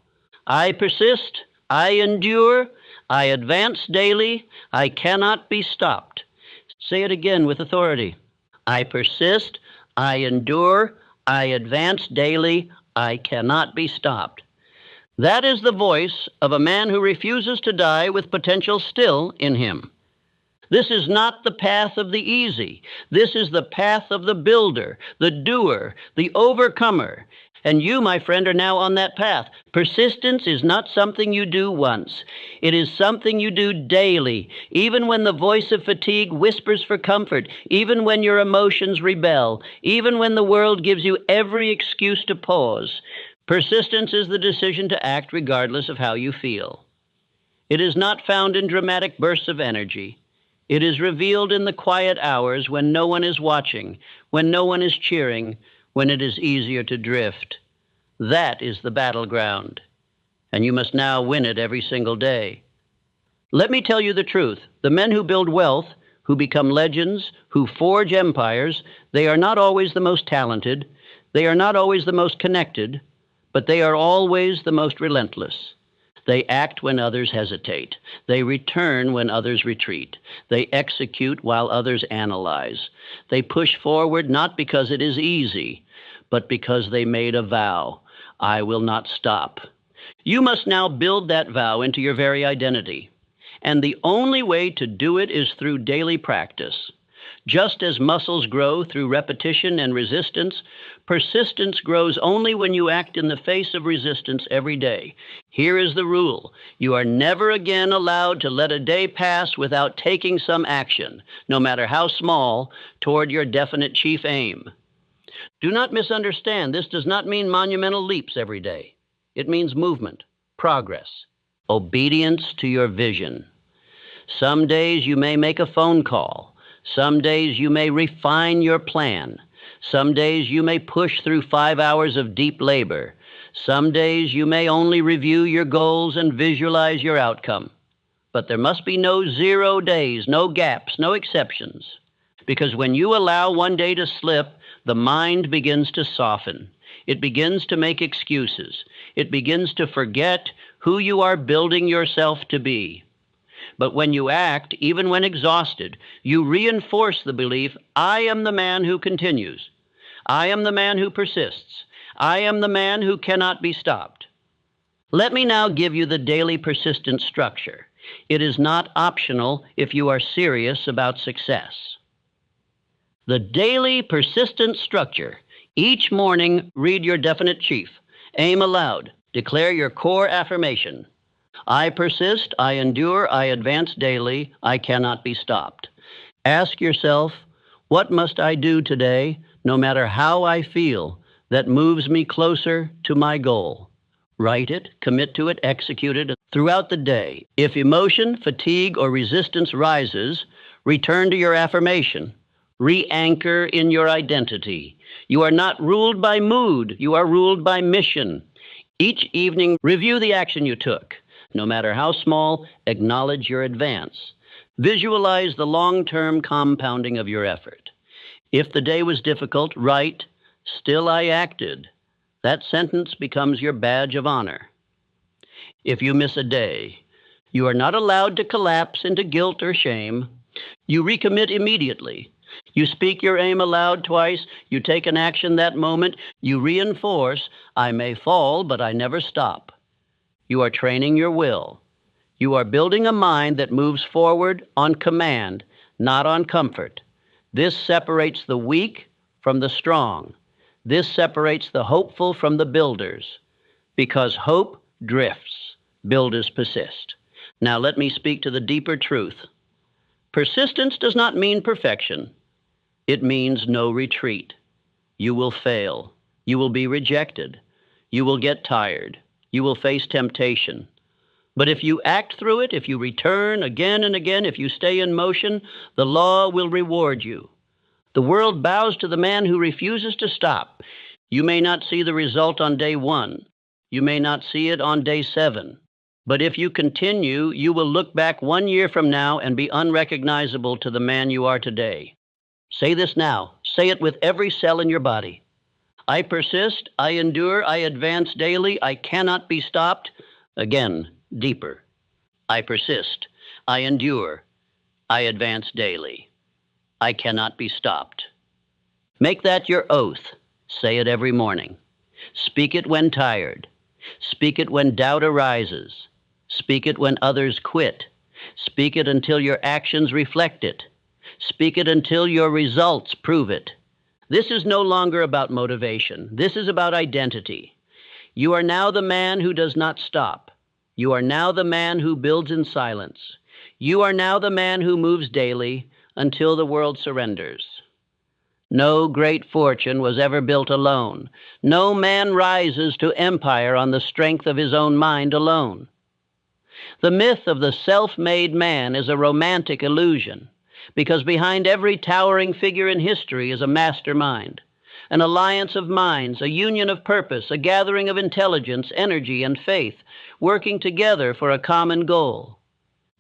I persist, I endure, I advance daily, I cannot be stopped. Say it again with authority. I persist, I endure, I advance daily, I cannot be stopped. That is the voice of a man who refuses to die with potential still in him. This is not the path of the easy. This is the path of the builder, the doer, the overcomer. And you, my friend, are now on that path. Persistence is not something you do once. It is something you do daily, even when the voice of fatigue whispers for comfort, even when your emotions rebel, even when the world gives you every excuse to pause. Persistence is the decision to act regardless of how you feel. It is not found in dramatic bursts of energy. It is revealed in the quiet hours when no one is watching, when no one is cheering, when it is easier to drift. That is the battleground, and you must now win it every single day. Let me tell you the truth. The men who build wealth, who become legends, who forge empires, they are not always the most talented, they are not always the most connected, but they are always the most relentless. They act when others hesitate. They return when others retreat. They execute while others analyze. They push forward not because it is easy, but because they made a vow. I will not stop You must now build that vow into your very identity. And the only way to do it is through daily practice. Just as muscles grow through repetition and resistance, persistence grows only when you act in the face of resistance every day. Here is the rule. You are never again allowed to let a day pass without taking some action, no matter how small, toward your definite chief aim. Do not misunderstand. This does not mean monumental leaps every day. It means movement, progress, obedience to your vision. Some days you may make a phone call. Some days you may refine your plan. Some days you may push through 5 hours of deep labor. Some days you may only review your goals and visualize your outcome. But there must be no 0 days, no gaps, no exceptions. Because when you allow one day to slip, the mind begins to soften. It begins to make excuses. It begins to forget who you are building yourself to be. But when you act, even when exhausted, you reinforce the belief, I am the man who continues. I am the man who persists. I am the man who cannot be stopped. Let me now give you the daily persistence structure. It is not optional if you are serious about success. The daily persistence structure. Each morning, read your definite chief. Aim aloud. Declare your core affirmation. I persist, I endure, I advance daily, I cannot be stopped. Ask yourself, what must I do today, no matter how I feel, that moves me closer to my goal? Write it, commit to it, execute it throughout the day. If emotion, fatigue, or resistance rises, return to your affirmation. Re-anchor in your identity. You are not ruled by mood, you are ruled by mission. Each evening, review the action you took. No matter how small, acknowledge your advance. Visualize the long-term compounding of your effort. If the day was difficult, write, still I acted. That sentence becomes your badge of honor. If you miss a day, you are not allowed to collapse into guilt or shame. You recommit immediately. You speak your aim aloud twice. You take an action that moment. You reinforce, I may fall, but I never stop. You are training your will. You are building a mind that moves forward on command, not on comfort. This separates the weak from the strong. This separates the hopeful from the builders. Because hope drifts, builders persist. Now let me speak to the deeper truth. Persistence does not mean perfection. It means no retreat. You will fail. You will be rejected. You will get tired. You will face temptation. But if you act through it, if you return again and again, if you stay in motion, the law will reward you. The world bows to the man who refuses to stop. You may not see the result on day 1. You may not see it on day 7. But if you continue, you will look back 1 year from now and be unrecognizable to the man you are today. Say this now. Say it with every cell in your body. I persist, I endure, I advance daily, I cannot be stopped. Again, deeper. I persist, I endure, I advance daily. I cannot be stopped. Make that your oath. Say it every morning. Speak it when tired. Speak it when doubt arises. Speak it when others quit. Speak it until your actions reflect it. Speak it until your results prove it. This is no longer about motivation. This is about identity. You are now the man who does not stop. You are now the man who builds in silence. You are now the man who moves daily until the world surrenders. No great fortune was ever built alone. No man rises to empire on the strength of his own mind alone. The myth of the self-made man is a romantic illusion, because behind every towering figure in history is a mastermind, an alliance of minds, a union of purpose, a gathering of intelligence, energy, and faith, working together for a common goal.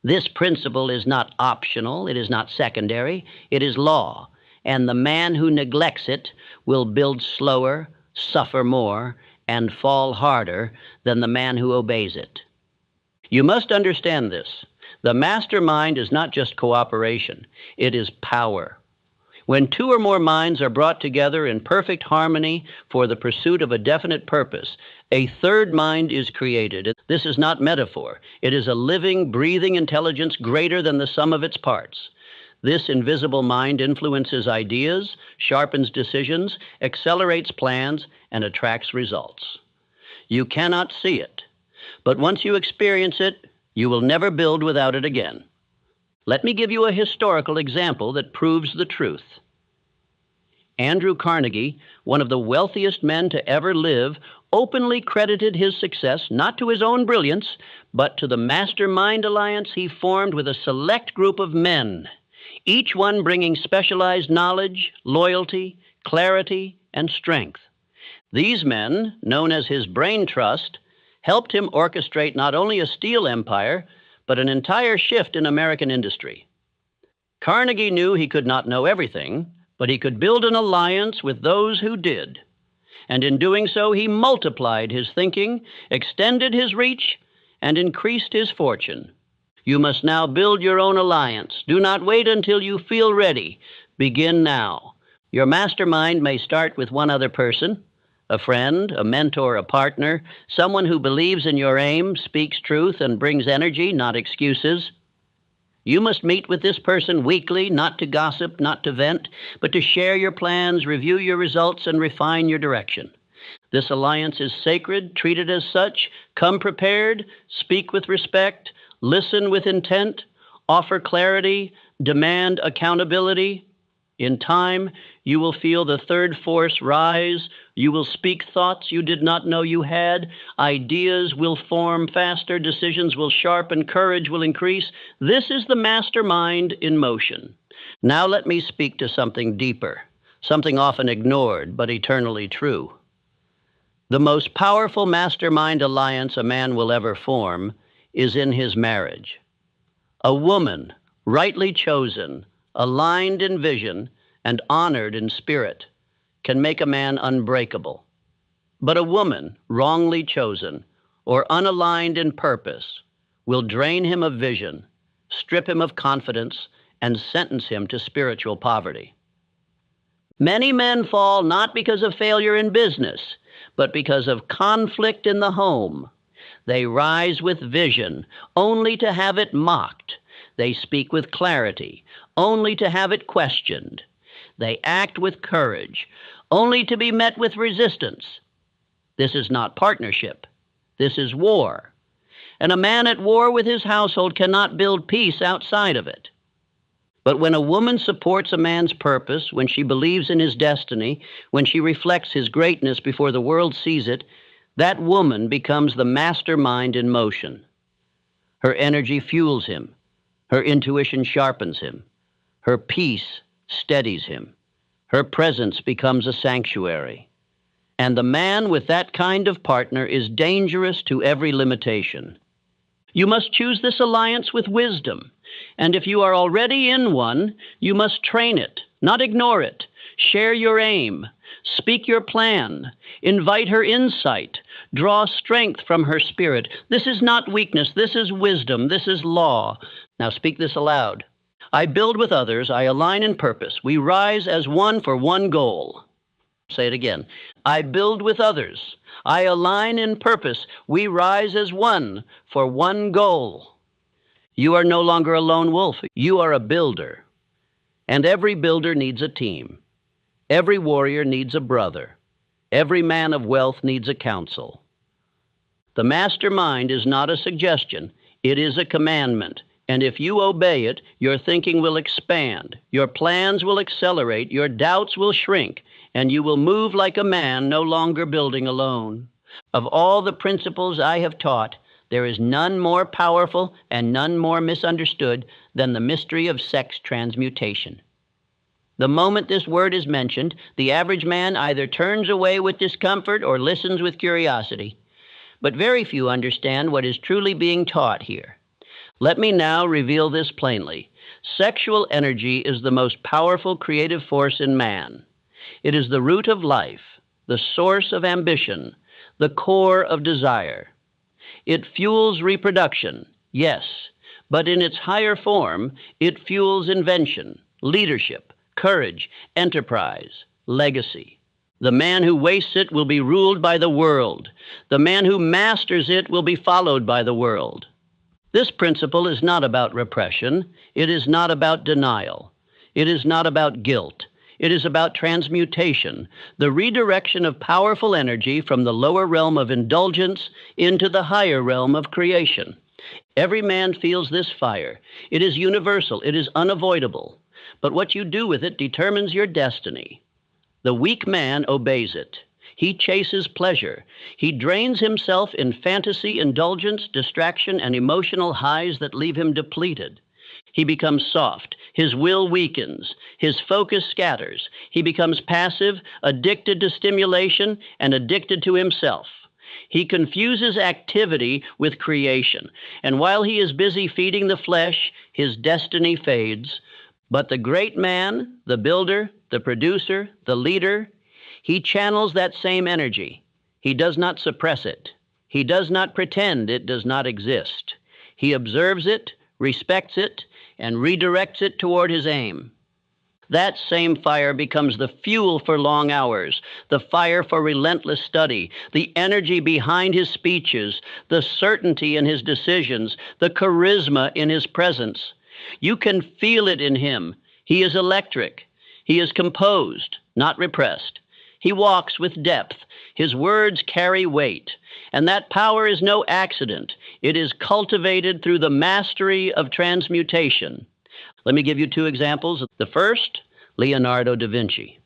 This principle is not optional, it is not secondary, it is law, and the man who neglects it will build slower, suffer more, and fall harder than the man who obeys it. You must understand this. The mastermind is not just cooperation, it is power. When two or more minds are brought together in perfect harmony for the pursuit of a definite purpose, a third mind is created. This is not metaphor. It is a living, breathing intelligence greater than the sum of its parts. This invisible mind influences ideas, sharpens decisions, accelerates plans, and attracts results. You cannot see it, but once you experience it, you will never build without it again. Let me give you a historical example that proves the truth. Andrew Carnegie, one of the wealthiest men to ever live, openly credited his success not to his own brilliance, but to the mastermind alliance he formed with a select group of men, each one bringing specialized knowledge, loyalty, clarity, and strength. These men, known as his brain trust, helped him orchestrate not only a steel empire, but an entire shift in American industry. Carnegie knew he could not know everything, but he could build an alliance with those who did. And in doing so, he multiplied his thinking, extended his reach, and increased his fortune. You must now build your own alliance. Do not wait until you feel ready. Begin now. Your mastermind may start with one other person, a friend, a mentor, a partner, someone who believes in your aim, speaks truth, and brings energy, not excuses. You must meet with this person weekly, not to gossip, not to vent, but to share your plans, review your results, and refine your direction. This alliance is sacred, treat it as such, come prepared, speak with respect, listen with intent, offer clarity, demand accountability. In time, you will feel the third force rise. You will speak thoughts you did not know you had. Ideas will form faster. Decisions will sharpen. Courage will increase. This is the mastermind in motion. Now let me speak to something deeper, something often ignored but eternally true. The most powerful mastermind alliance a man will ever form is in his marriage. A woman, rightly chosen, aligned in vision, and honored in spirit, can make a man unbreakable. But a woman, wrongly chosen, or unaligned in purpose, will drain him of vision, strip him of confidence, and sentence him to spiritual poverty. Many men fall not because of failure in business, but because of conflict in the home. They rise with vision, only to have it mocked. They speak with clarity, only to have it questioned. They act with courage, only to be met with resistance. This is not partnership. This is war. And a man at war with his household cannot build peace outside of it. But when a woman supports a man's purpose, when she believes in his destiny, when she reflects his greatness before the world sees it, that woman becomes the mastermind in motion. Her energy fuels him. Her intuition sharpens him. Her peace steadies him. Her presence becomes a sanctuary. And the man with that kind of partner is dangerous to every limitation. You must choose this alliance with wisdom. And if you are already in one, you must train it, not ignore it. Share your aim. Speak your plan. Invite her insight. Draw strength from her spirit. This is not weakness. This is wisdom. This is law. Now speak this aloud. I build with others. I align in purpose. We rise as one for one goal. Say it again. I build with others. I align in purpose. We rise as one for one goal. You are no longer a lone wolf. You are a builder. And every builder needs a team. Every warrior needs a brother. Every man of wealth needs a counsel. The mastermind is not a suggestion. It is a commandment. And if you obey it, your thinking will expand. Your plans will accelerate. Your doubts will shrink. And you will move like a man, no longer building alone. Of all the principles I have taught, there is none more powerful and none more misunderstood than the mystery of sex transmutation. The moment this word is mentioned, the average man either turns away with discomfort or listens with curiosity. But very few understand what is truly being taught here. Let me now reveal this plainly. Sexual energy is the most powerful creative force in man. It is the root of life, the source of ambition, the core of desire. It fuels reproduction, yes, but in its higher form, it fuels invention, leadership, courage, enterprise, legacy. The man who wastes it will be ruled by the world. The man who masters it will be followed by the world. This principle is not about repression. It is not about denial. It is not about guilt. It is about transmutation, the redirection of powerful energy from the lower realm of indulgence into the higher realm of creation. Every man feels this fire. It is universal. It is unavoidable. But what you do with it determines your destiny. The weak man obeys it. He chases pleasure. He drains himself in fantasy, indulgence, distraction, and emotional highs that leave him depleted. He becomes soft. His will weakens. His focus scatters. He becomes passive, addicted to stimulation, and addicted to himself. He confuses activity with creation. And while he is busy feeding the flesh, his destiny fades. But the great man, the builder, the producer, the leader, he channels that same energy. He does not suppress it. He does not pretend it does not exist. He observes it, respects it, and redirects it toward his aim. That same fire becomes the fuel for long hours, the fire for relentless study, the energy behind his speeches, the certainty in his decisions, the charisma in his presence. You can feel it in him. He is electric. He is composed, not repressed. He walks with depth. His words carry weight. And that power is no accident. It is cultivated through the mastery of transmutation. Let me give you two examples. The first, Leonardo da Vinci,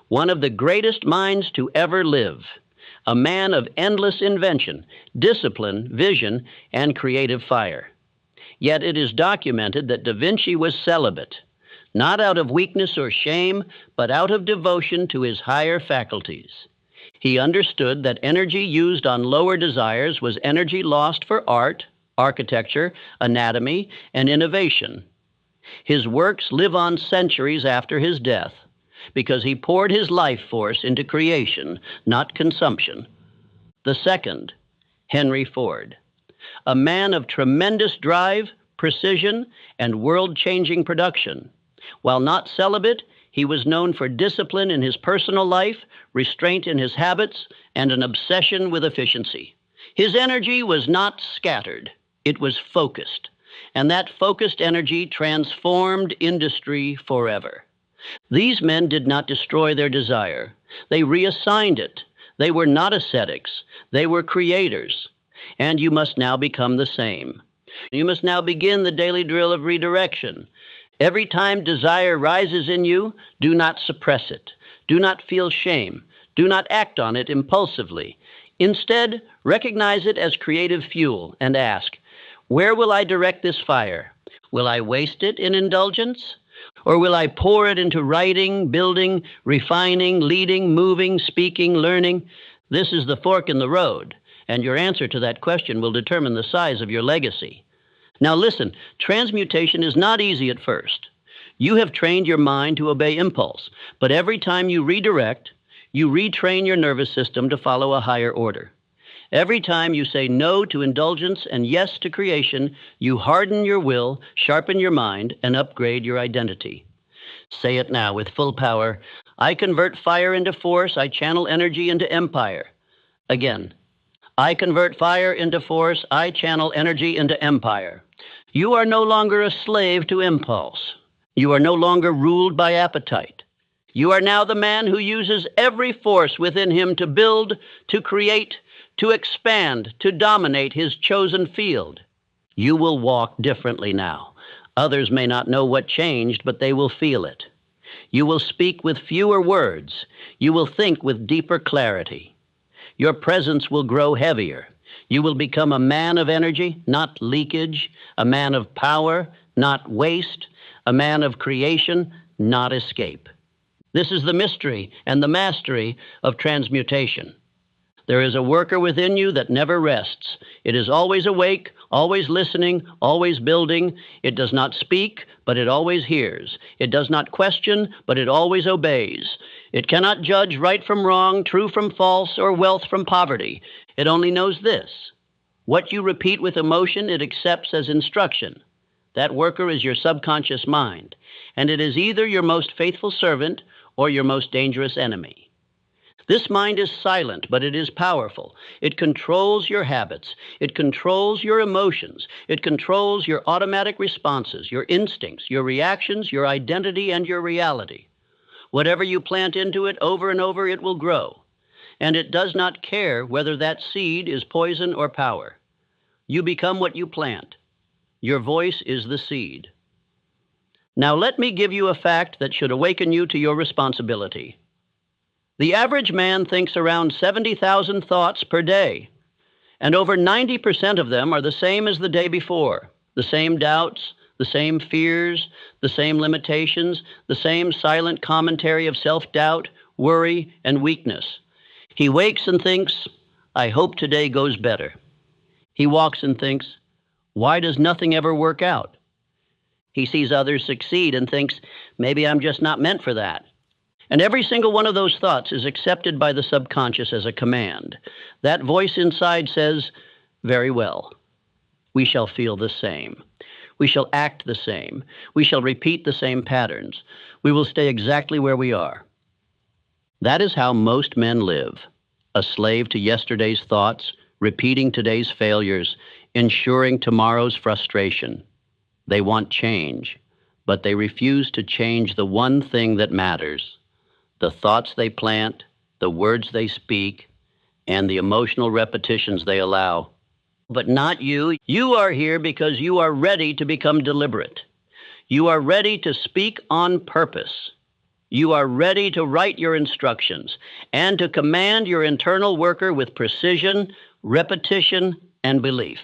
one of the greatest minds to ever live, a man of endless invention, discipline, vision, and creative fire. Yet it is documented that da Vinci was celibate, not out of weakness or shame, but out of devotion to his higher faculties. He understood that energy used on lower desires was energy lost for art, architecture, anatomy, and innovation. His works live on centuries after his death because he poured his life force into creation, not consumption. The second, Henry Ford, a man of tremendous drive, precision, and world-changing production. While not celibate, he was known for discipline in his personal life, restraint in his habits, and an obsession with efficiency. His energy was not scattered. It was focused. And that focused energy transformed industry forever. These men did not destroy their desire. They reassigned it. They were not ascetics. They were creators. And you must now become the same. You must now begin the daily drill of redirection. Every time desire rises in you, do not suppress it. Do not feel shame. Do not act on it impulsively. Instead, recognize it as creative fuel and ask, where will I direct this fire? Will I waste it in indulgence? Or will I pour it into writing, building, refining, leading, moving, speaking, learning? This is the fork in the road, and your answer to that question will determine the size of your legacy. Now listen, transmutation is not easy at first. You have trained your mind to obey impulse, but every time you redirect, you retrain your nervous system to follow a higher order. Every time you say no to indulgence and yes to creation, you harden your will, sharpen your mind, and upgrade your identity. Say it now with full power. I convert fire into force. I channel energy into empire. Again. I convert fire into force. I channel energy into empire. You are no longer a slave to impulse. You are no longer ruled by appetite. You are now the man who uses every force within him to build, to create, to expand, to dominate his chosen field. You will walk differently now. Others may not know what changed, but they will feel it. You will speak with fewer words. You will think with deeper clarity. Your presence will grow heavier. You will become a man of energy, not leakage, a man of power, not waste, a man of creation, not escape. This is the mystery and the mastery of transmutation. There is a worker within you that never rests. It is always awake, always listening, always building. It does not speak, but it always hears. It does not question, but it always obeys. It cannot judge right from wrong, true from false, or wealth from poverty. It only knows this. What you repeat with emotion, it accepts as instruction. That worker is your subconscious mind, and it is either your most faithful servant or your most dangerous enemy. This mind is silent, but it is powerful. It controls your habits. It controls your emotions. It controls your automatic responses, your instincts, your reactions, your identity, and your reality. Whatever you plant into it over and over, it will grow. And it does not care whether that seed is poison or power. You become what you plant. Your voice is the seed. Now let me give you a fact that should awaken you to your responsibility. The average man thinks around 70,000 thoughts per day, and over 90% of them are the same as the day before. The same doubts, the same fears, the same limitations, the same silent commentary of self-doubt, worry, and weakness. He wakes and thinks, I hope today goes better. He walks and thinks, why does nothing ever work out? He sees others succeed and thinks, maybe I'm just not meant for that. And every single one of those thoughts is accepted by the subconscious as a command. That voice inside says, very well, we shall feel the same. We shall act the same. We shall repeat the same patterns. We will stay exactly where we are. That is how most men live, a slave to yesterday's thoughts, repeating today's failures, ensuring tomorrow's frustration. They want change, but they refuse to change the one thing that matters: the thoughts they plant, the words they speak, and the emotional repetitions they allow. But not you. You are here because you are ready to become deliberate. You are ready to speak on purpose. You are ready to write your instructions and to command your internal worker with precision, repetition, and belief.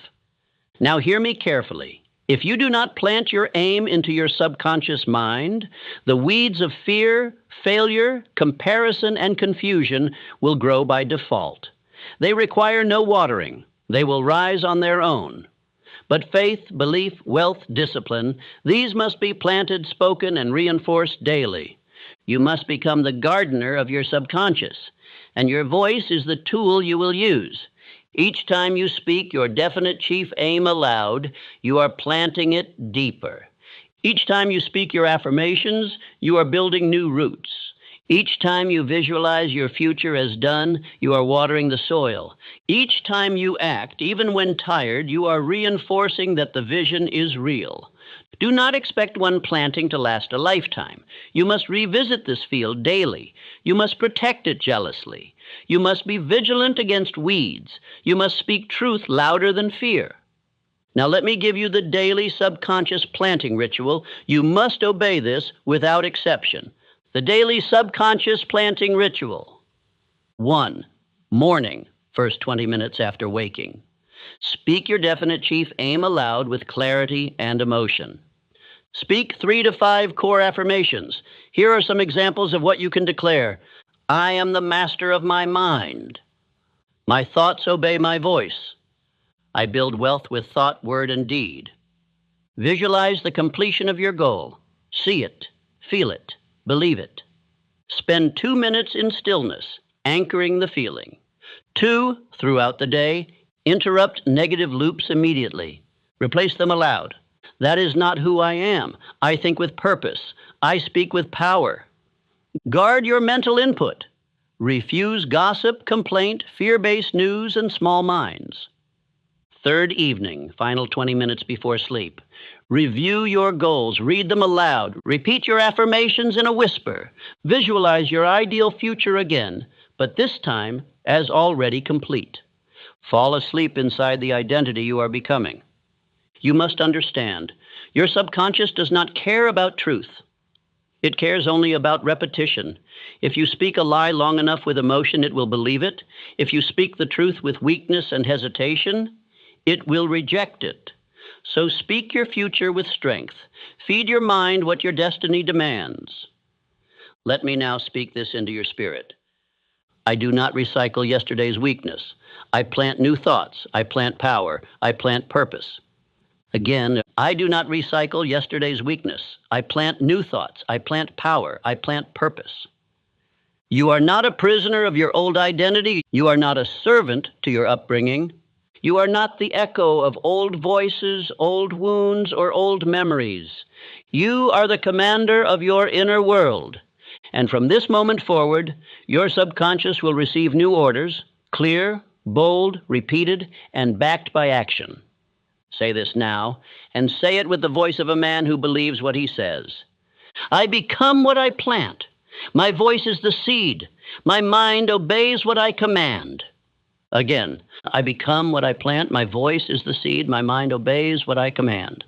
Now hear me carefully. If you do not plant your aim into your subconscious mind, the weeds of fear, failure, comparison, and confusion will grow by default. They require no watering. They will rise on their own. But faith, belief, wealth, discipline, these must be planted, spoken, and reinforced daily. You must become the gardener of your subconscious, and your voice is the tool you will use. Each time you speak your definite chief aim aloud, you are planting it deeper. Each time you speak your affirmations, you are building new roots. Each time you visualize your future as done, you are watering the soil. Each time you act, even when tired, you are reinforcing that the vision is real. Do not expect one planting to last a lifetime. You must revisit this field daily. You must protect it jealously. You must be vigilant against weeds. You must speak truth louder than fear. Now let me give you the daily subconscious planting ritual. You must obey this without exception. The daily subconscious planting ritual. 1. Morning, first 20 minutes after waking. Speak your definite chief aim aloud with clarity and emotion. Speak 3 to 5 core affirmations. Here are some examples of what you can declare. I am the master of my mind. My thoughts obey my voice. I build wealth with thought, word, and deed. Visualize the completion of your goal. See it, feel it, believe it. Spend 2 minutes in stillness, anchoring the feeling. 2, throughout the day, interrupt negative loops immediately. Replace them aloud. That is not who I am. I think with purpose. I speak with power. Guard your mental input. Refuse gossip, complaint, fear-based news, and small minds. 3rd evening, final 20 minutes before sleep. Review your goals. Read them aloud. Repeat your affirmations in a whisper. Visualize your ideal future again, but this time as already complete. Fall asleep inside the identity you are becoming. You must understand, your subconscious does not care about truth. It cares only about repetition. If you speak a lie long enough with emotion, it will believe it. If you speak the truth with weakness and hesitation, it will reject it. So speak your future with strength. Feed your mind what your destiny demands. Let me now speak this into your spirit. I do not recycle yesterday's weakness. I plant new thoughts. I plant power. I plant purpose. Again, I do not recycle yesterday's weakness. I plant new thoughts. I plant power. I plant purpose. You are not a prisoner of your old identity. You are not a servant to your upbringing. You are not the echo of old voices, old wounds, or old memories. You are the commander of your inner world. And from this moment forward, your subconscious will receive new orders, clear, bold, repeated, and backed by action. Say this now, and say it with the voice of a man who believes what he says. I become what I plant. My voice is the seed. My mind obeys what I command. Again, I become what I plant. My voice is the seed. My mind obeys what I command.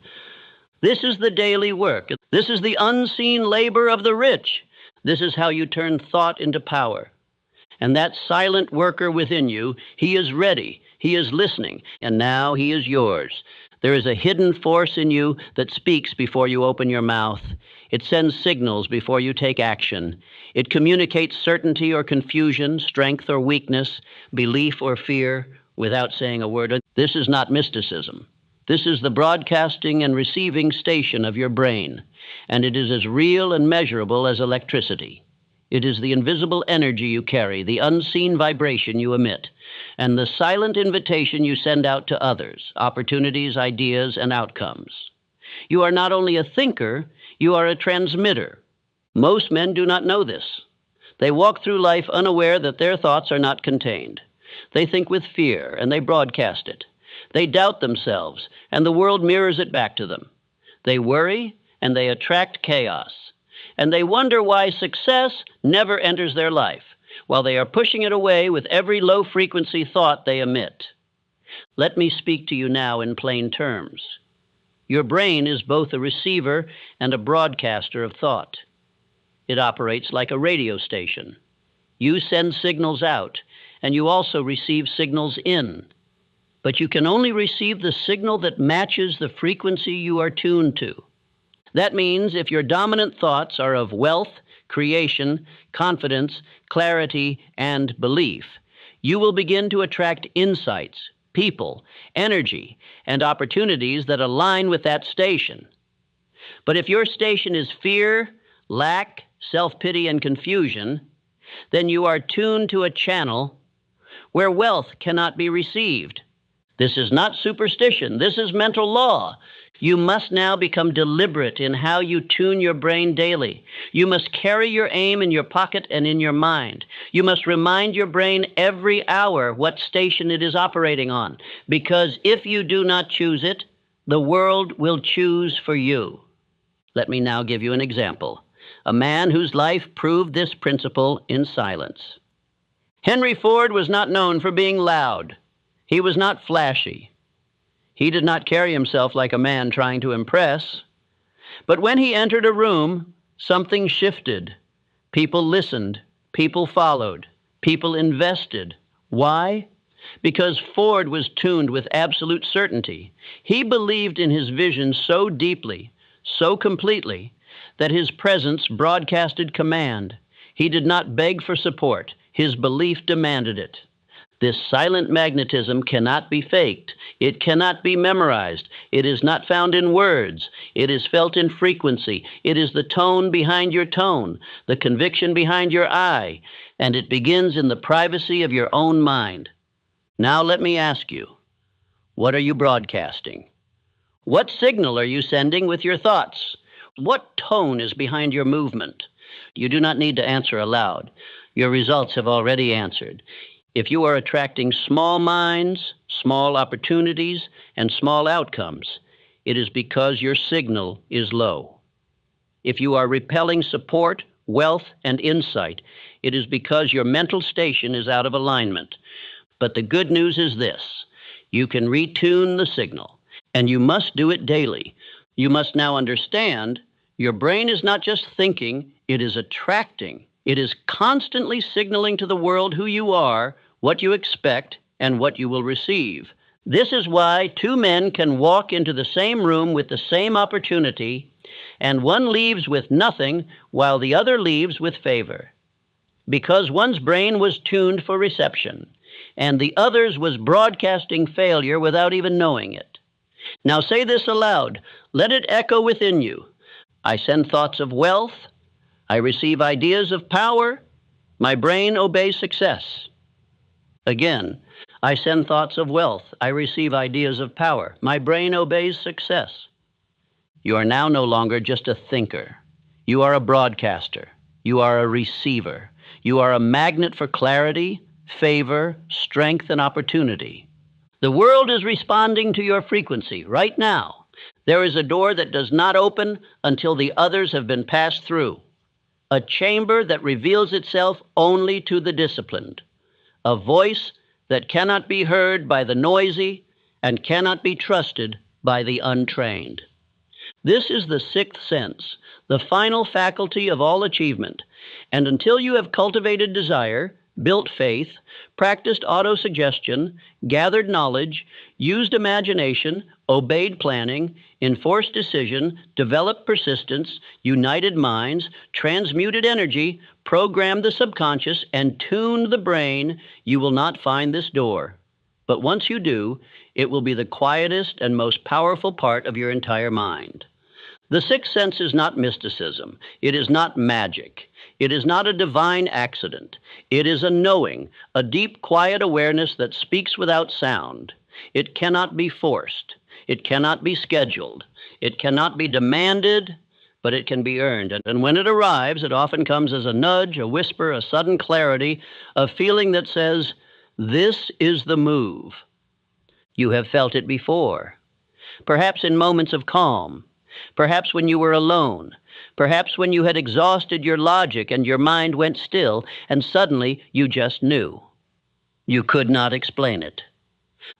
This is the daily work. This is the unseen labor of the rich. This is how you turn thought into power. And that silent worker within you, he is ready. He is listening. And now he is yours. There is a hidden force in you that speaks before you open your mouth. It sends signals before you take action. It communicates certainty or confusion, strength or weakness, belief or fear, without saying a word. This is not mysticism. This is the broadcasting and receiving station of your brain, and it is as real and measurable as electricity. It is the invisible energy you carry, the unseen vibration you emit, and the silent invitation you send out to others, opportunities, ideas, and outcomes. You are not only a thinker, you are a transmitter. Most men do not know this. They walk through life unaware that their thoughts are not contained. They think with fear, and they broadcast it. They doubt themselves, and the world mirrors it back to them. They worry, and they attract chaos. And they wonder why success never enters their life, while they are pushing it away with every low-frequency thought they emit. Let me speak to you now in plain terms. Your brain is both a receiver and a broadcaster of thought. It operates like a radio station. You send signals out, and you also receive signals in. But you can only receive the signal that matches the frequency you are tuned to. That means if your dominant thoughts are of wealth, creation, confidence, clarity, and belief, you will begin to attract insights, people, energy, and opportunities that align with that station. But if your station is fear, lack, self-pity, and confusion, then you are tuned to a channel where wealth cannot be received. This is not superstition. This is mental law. You must now become deliberate in how you tune your brain daily. You must carry your aim in your pocket and in your mind. You must remind your brain every hour what station it is operating on, because if you do not choose it, the world will choose for you. Let me now give you an example. A man whose life proved this principle in silence. Henry Ford was not known for being loud. He was not flashy. He did not carry himself like a man trying to impress. But when he entered a room, something shifted. People listened. People followed. People invested. Why? Because Ford was tuned with absolute certainty. He believed in his vision so deeply, so completely, that his presence broadcasted command. He did not beg for support. His belief demanded it. This silent magnetism cannot be faked. It cannot be memorized. It is not found in words. It is felt in frequency. It is the tone behind your tone, the conviction behind your eye, and it begins in the privacy of your own mind. Now let me ask you, what are you broadcasting? What signal are you sending with your thoughts? What tone is behind your movement? You do not need to answer aloud. Your results have already answered. If you are attracting small minds, small opportunities, and small outcomes, it is because your signal is low. If you are repelling support, wealth, and insight, it is because your mental station is out of alignment. But the good news is this: you can retune the signal, and you must do it daily. You must now understand your brain is not just thinking, it is attracting. It is constantly signaling to the world who you are, what you expect, and what you will receive. This is why two men can walk into the same room with the same opportunity, and one leaves with nothing while the other leaves with favor. Because one's brain was tuned for reception, and the other's was broadcasting failure without even knowing it. Now say this aloud. Let it echo within you. I send thoughts of wealth. I receive ideas of power. My brain obeys success. Again, I send thoughts of wealth. I receive ideas of power. My brain obeys success. You are now no longer just a thinker. You are a broadcaster. You are a receiver. You are a magnet for clarity, favor, strength, and opportunity. The world is responding to your frequency right now. There is a door that does not open until the others have been passed through. A chamber that reveals itself only to the disciplined. A voice that cannot be heard by the noisy and cannot be trusted by the untrained. This is the sixth sense, the final faculty of all achievement, and until you have cultivated desire, built faith, practiced autosuggestion, gathered knowledge, used imagination, obeyed planning, enforced decision, developed persistence, united minds, transmuted energy, programmed the subconscious, and tuned the brain, you will not find this door. But once you do, it will be the quietest and most powerful part of your entire mind. The sixth sense is not mysticism. It is not magic. It is not a divine accident. It is a knowing, a deep, quiet awareness that speaks without sound. It cannot be forced. It cannot be scheduled. It cannot be demanded, but it can be earned. And when it arrives, it often comes as a nudge, a whisper, a sudden clarity, a feeling that says, "This is the move." You have felt it before, perhaps in moments of calm, perhaps when you were alone, perhaps when you had exhausted your logic and your mind went still, and suddenly you just knew. You could not explain it.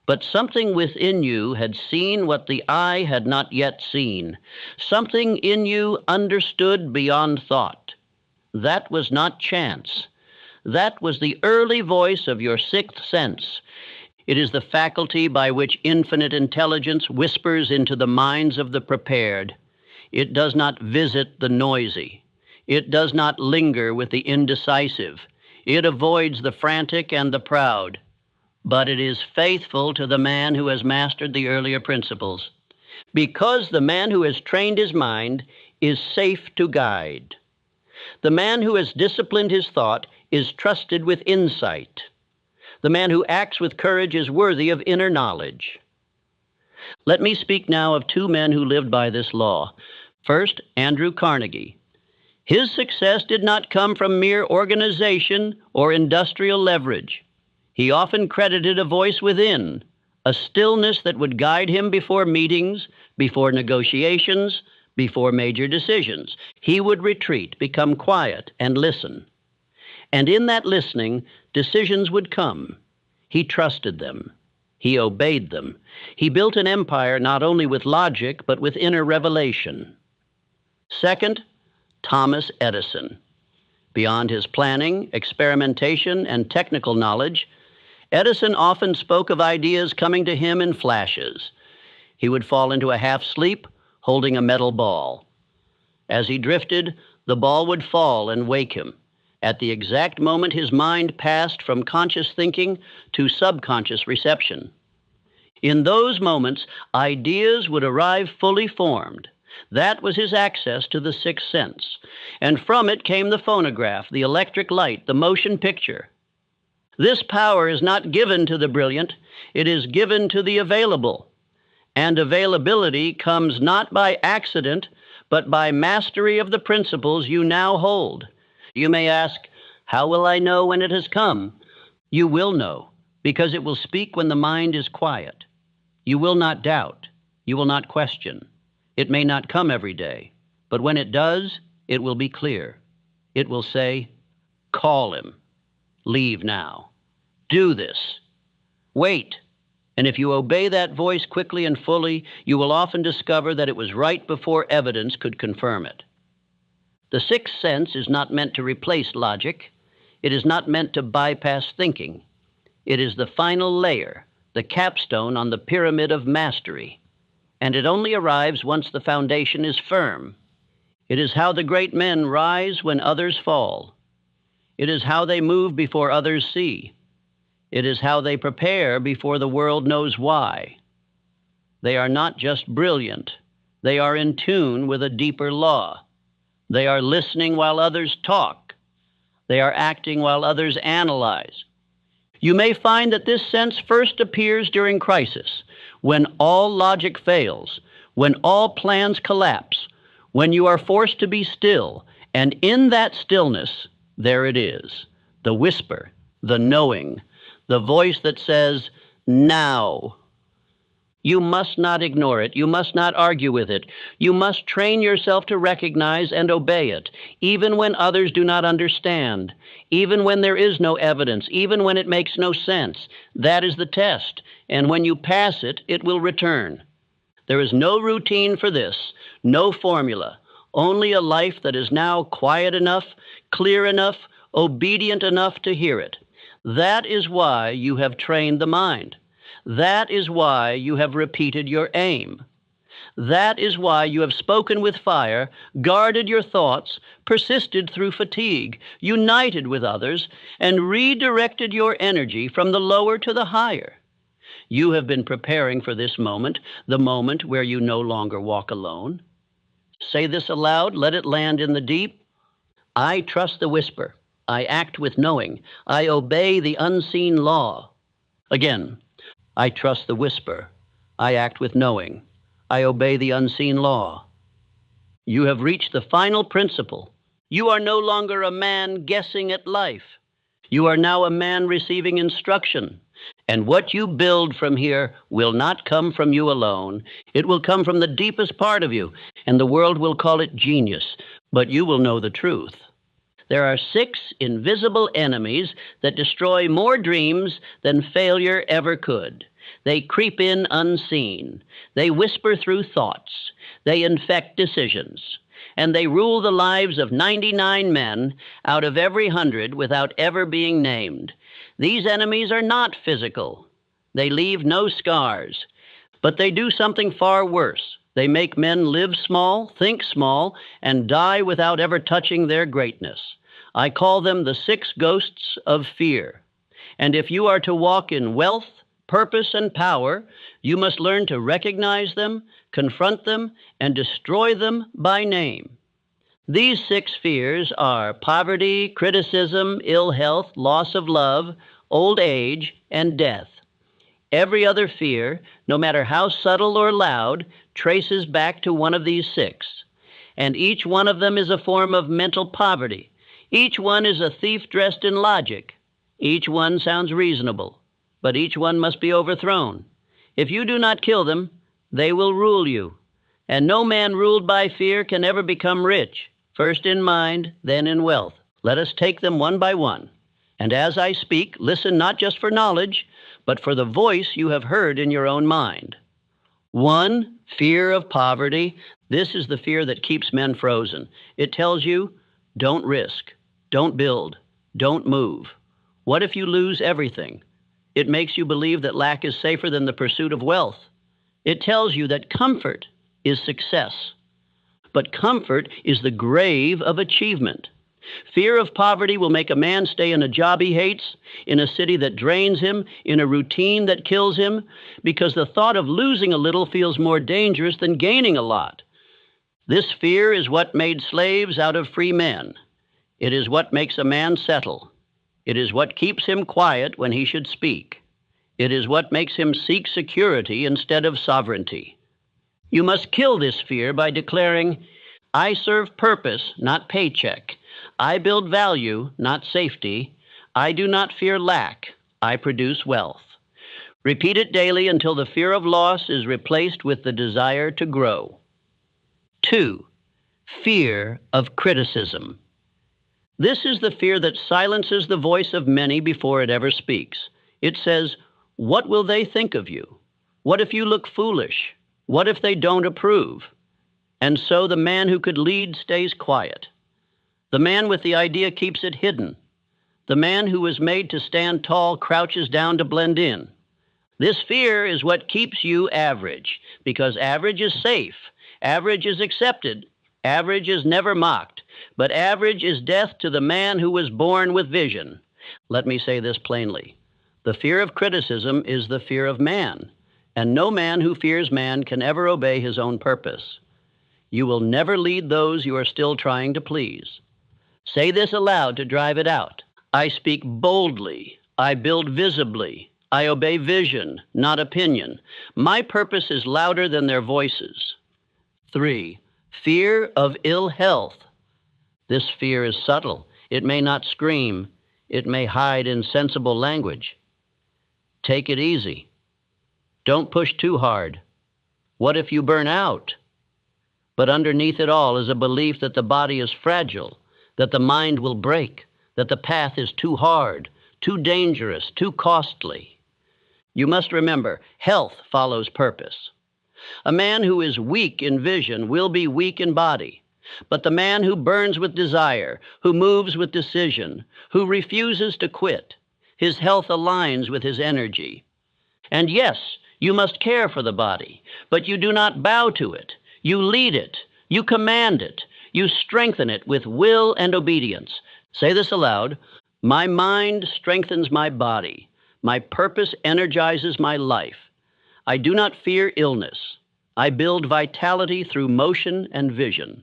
But something within you had seen what the eye had not yet seen. Something in you understood beyond thought. That was not chance. That was the early voice of your sixth sense. It is the faculty by which infinite intelligence whispers into the minds of the prepared. It does not visit the noisy. It does not linger with the indecisive. It avoids the frantic and the proud. But it is faithful to the man who has mastered the earlier principles, because the man who has trained his mind is safe to guide. The man who has disciplined his thought is trusted with insight. The man who acts with courage is worthy of inner knowledge. Let me speak now of two men who lived by this law. First, Andrew Carnegie. His success did not come from mere organization or industrial leverage. He often credited a voice within, a stillness that would guide him before meetings, before negotiations, before major decisions. He would retreat, become quiet, and listen. And in that listening, decisions would come. He trusted them. He obeyed them. He built an empire not only with logic, but with inner revelation. Second, Thomas Edison. Beyond his planning, experimentation, and technical knowledge, Edison often spoke of ideas coming to him in flashes. He would fall into a half sleep, holding a metal ball. As he drifted, the ball would fall and wake him. At the exact moment his mind passed from conscious thinking to subconscious reception. In those moments, ideas would arrive fully formed. That was his access to the sixth sense. And from it came the phonograph, the electric light, the motion picture. This power is not given to the brilliant, it is given to the available. And availability comes not by accident, but by mastery of the principles you now hold. You may ask, how will I know when it has come? You will know, because it will speak when the mind is quiet. You will not doubt. You will not question. It may not come every day, but when it does, it will be clear. It will say, call him. Leave now. Do this. Wait. And if you obey that voice quickly and fully, you will often discover that it was right before evidence could confirm it. The sixth sense is not meant to replace logic. It is not meant to bypass thinking. It is the final layer, the capstone on the pyramid of mastery. And it only arrives once the foundation is firm. It is how the great men rise when others fall. It is how they move before others see. It is how they prepare before the world knows why. They are not just brilliant. They are in tune with a deeper law. They are listening while others talk. They are acting while others analyze. You may find that this sense first appears during crisis, when all logic fails, when all plans collapse, when you are forced to be still, and in that stillness, there it is, the whisper, the knowing, the voice that says, now. You must not ignore it. You must not argue with it. You must train yourself to recognize and obey it, even when others do not understand, even when there is no evidence, even when it makes no sense. That is the test, and when you pass it, it will return. There is no routine for this, no formula, only a life that is now quiet enough, clear enough, obedient enough to hear it. That is why you have trained the mind. That is why you have repeated your aim. That is why you have spoken with fire, guarded your thoughts, persisted through fatigue, united with others, and redirected your energy from the lower to the higher. You have been preparing for this moment, the moment where you no longer walk alone. Say this aloud, let it land in the deep. I trust the whisper. I act with knowing. I obey the unseen law. Again, I trust the whisper. I act with knowing. I obey the unseen law. You have reached the final principle. You are no longer a man guessing at life. You are now a man receiving instruction. And what you build from here will not come from you alone. It will come from the deepest part of you, and the world will call it genius, but you will know the truth. There are 6 invisible enemies that destroy more dreams than failure ever could. They creep in unseen. They whisper through thoughts. They infect decisions. And they rule the lives of 99 men out of every 100 without ever being named. These enemies are not physical. They leave no scars. But they do something far worse. They make men live small, think small, and die without ever touching their greatness. I call them the 6 ghosts of fear. And if you are to walk in wealth, purpose, and power, you must learn to recognize them, confront them, and destroy them by name. These 6 fears are poverty, criticism, ill health, loss of love, old age, and death. Every other fear, no matter how subtle or loud, traces back to one of these 6. And each one of them is a form of mental poverty. Each one is a thief dressed in logic. Each one sounds reasonable, but each one must be overthrown. If you do not kill them, they will rule you. And no man ruled by fear can ever become rich, first in mind, then in wealth. Let us take them one by one. And as I speak, listen not just for knowledge, but for the voice you have heard in your own mind. 1, fear of poverty. This is the fear that keeps men frozen. It tells you, don't risk, don't build, don't move. What if you lose everything? It makes you believe that lack is safer than the pursuit of wealth. It tells you that comfort is success. But comfort is the grave of achievement. Fear of poverty will make a man stay in a job he hates, in a city that drains him, in a routine that kills him, because the thought of losing a little feels more dangerous than gaining a lot. This fear is what made slaves out of free men. It is what makes a man settle. It is what keeps him quiet when he should speak. It is what makes him seek security instead of sovereignty. You must kill this fear by declaring, I serve purpose, not paycheck. I build value, not safety. I do not fear lack. I produce wealth. Repeat it daily until the fear of loss is replaced with the desire to grow. 2, fear of criticism. This is the fear that silences the voice of many before it ever speaks. It says, what will they think of you? What if you look foolish? What if they don't approve? And so the man who could lead stays quiet. The man with the idea keeps it hidden. The man who was made to stand tall crouches down to blend in. This fear is what keeps you average, because average is safe. Average is accepted. Average is never mocked. But average is death to the man who was born with vision. Let me say this plainly. The fear of criticism is the fear of man, and no man who fears man can ever obey his own purpose. You will never lead those you are still trying to please. Say this aloud to drive it out. I speak boldly. I build visibly. I obey vision, not opinion. My purpose is louder than their voices. 3. Fear of ill health. This fear is subtle. It may not scream. It may hide in sensible language. Take it easy. Don't push too hard. What if you burn out? But underneath it all is a belief that the body is fragile, that the mind will break, that the path is too hard, too dangerous, too costly. You must remember, health follows purpose. A man who is weak in vision will be weak in body, but the man who burns with desire, who moves with decision, who refuses to quit, his health aligns with his energy. And yes, you must care for the body, but you do not bow to it. You lead it. You command it. You strengthen it with will and obedience. Say this aloud. My mind strengthens my body. My purpose energizes my life. I do not fear illness. I build vitality through motion and vision.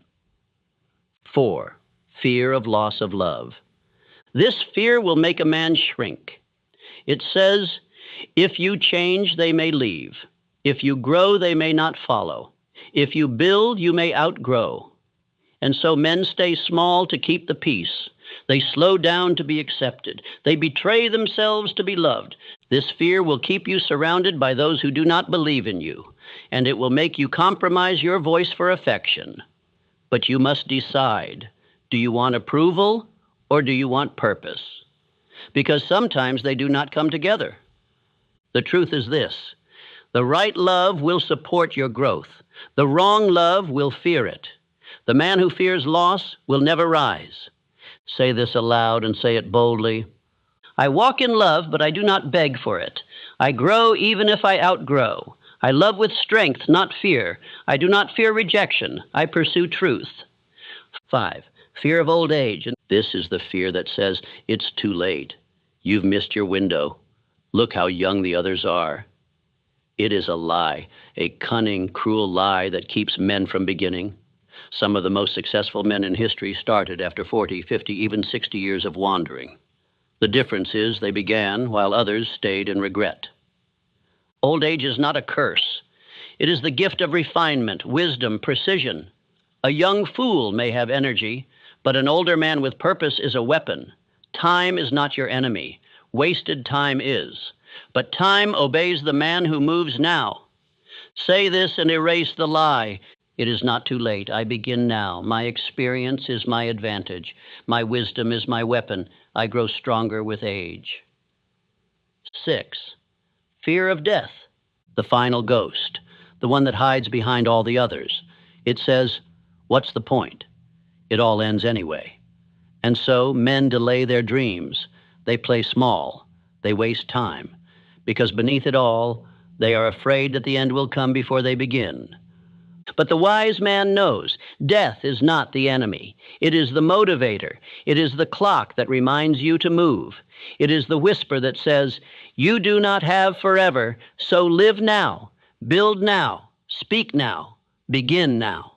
4. Fear of loss of love. This fear will make a man shrink. It says, if you change, they may leave. If you grow, they may not follow. If you build, you may outgrow. And so men stay small to keep the peace. They slow down to be accepted. They betray themselves to be loved. This fear will keep you surrounded by those who do not believe in you, and it will make you compromise your voice for affection. But you must decide, do you want approval or do you want purpose? Because sometimes they do not come together. The truth is this: the right love will support your growth. The wrong love will fear it. The man who fears loss will never rise. Say this aloud and say it boldly. I walk in love, but I do not beg for it. I grow even if I outgrow. I love with strength, not fear. I do not fear rejection. I pursue truth. 5. Fear of old age. And this is the fear that says, it's too late. You've missed your window. Look how young the others are. It is a lie, a cunning, cruel lie that keeps men from beginning. Some of the most successful men in history started after 40, 50, even 60 years of wandering. The difference is they began while others stayed in regret. Old age is not a curse. It is the gift of refinement, wisdom, precision. A young fool may have energy, but an older man with purpose is a weapon. Time is not your enemy. Wasted time is. But time obeys the man who moves now. Say this and erase the lie. It is not too late. I begin now. My experience is my advantage. My wisdom is my weapon. I grow stronger with age. 6. Fear of death, the final ghost, the one that hides behind all the others. It says, what's the point? It all ends anyway. And so men delay their dreams. They play small. They waste time. Because beneath it all, they are afraid that the end will come before they begin. But the wise man knows death is not the enemy. It is the motivator. It is the clock that reminds you to move. It is the whisper that says, you do not have forever, so live now, build now, speak now, begin now.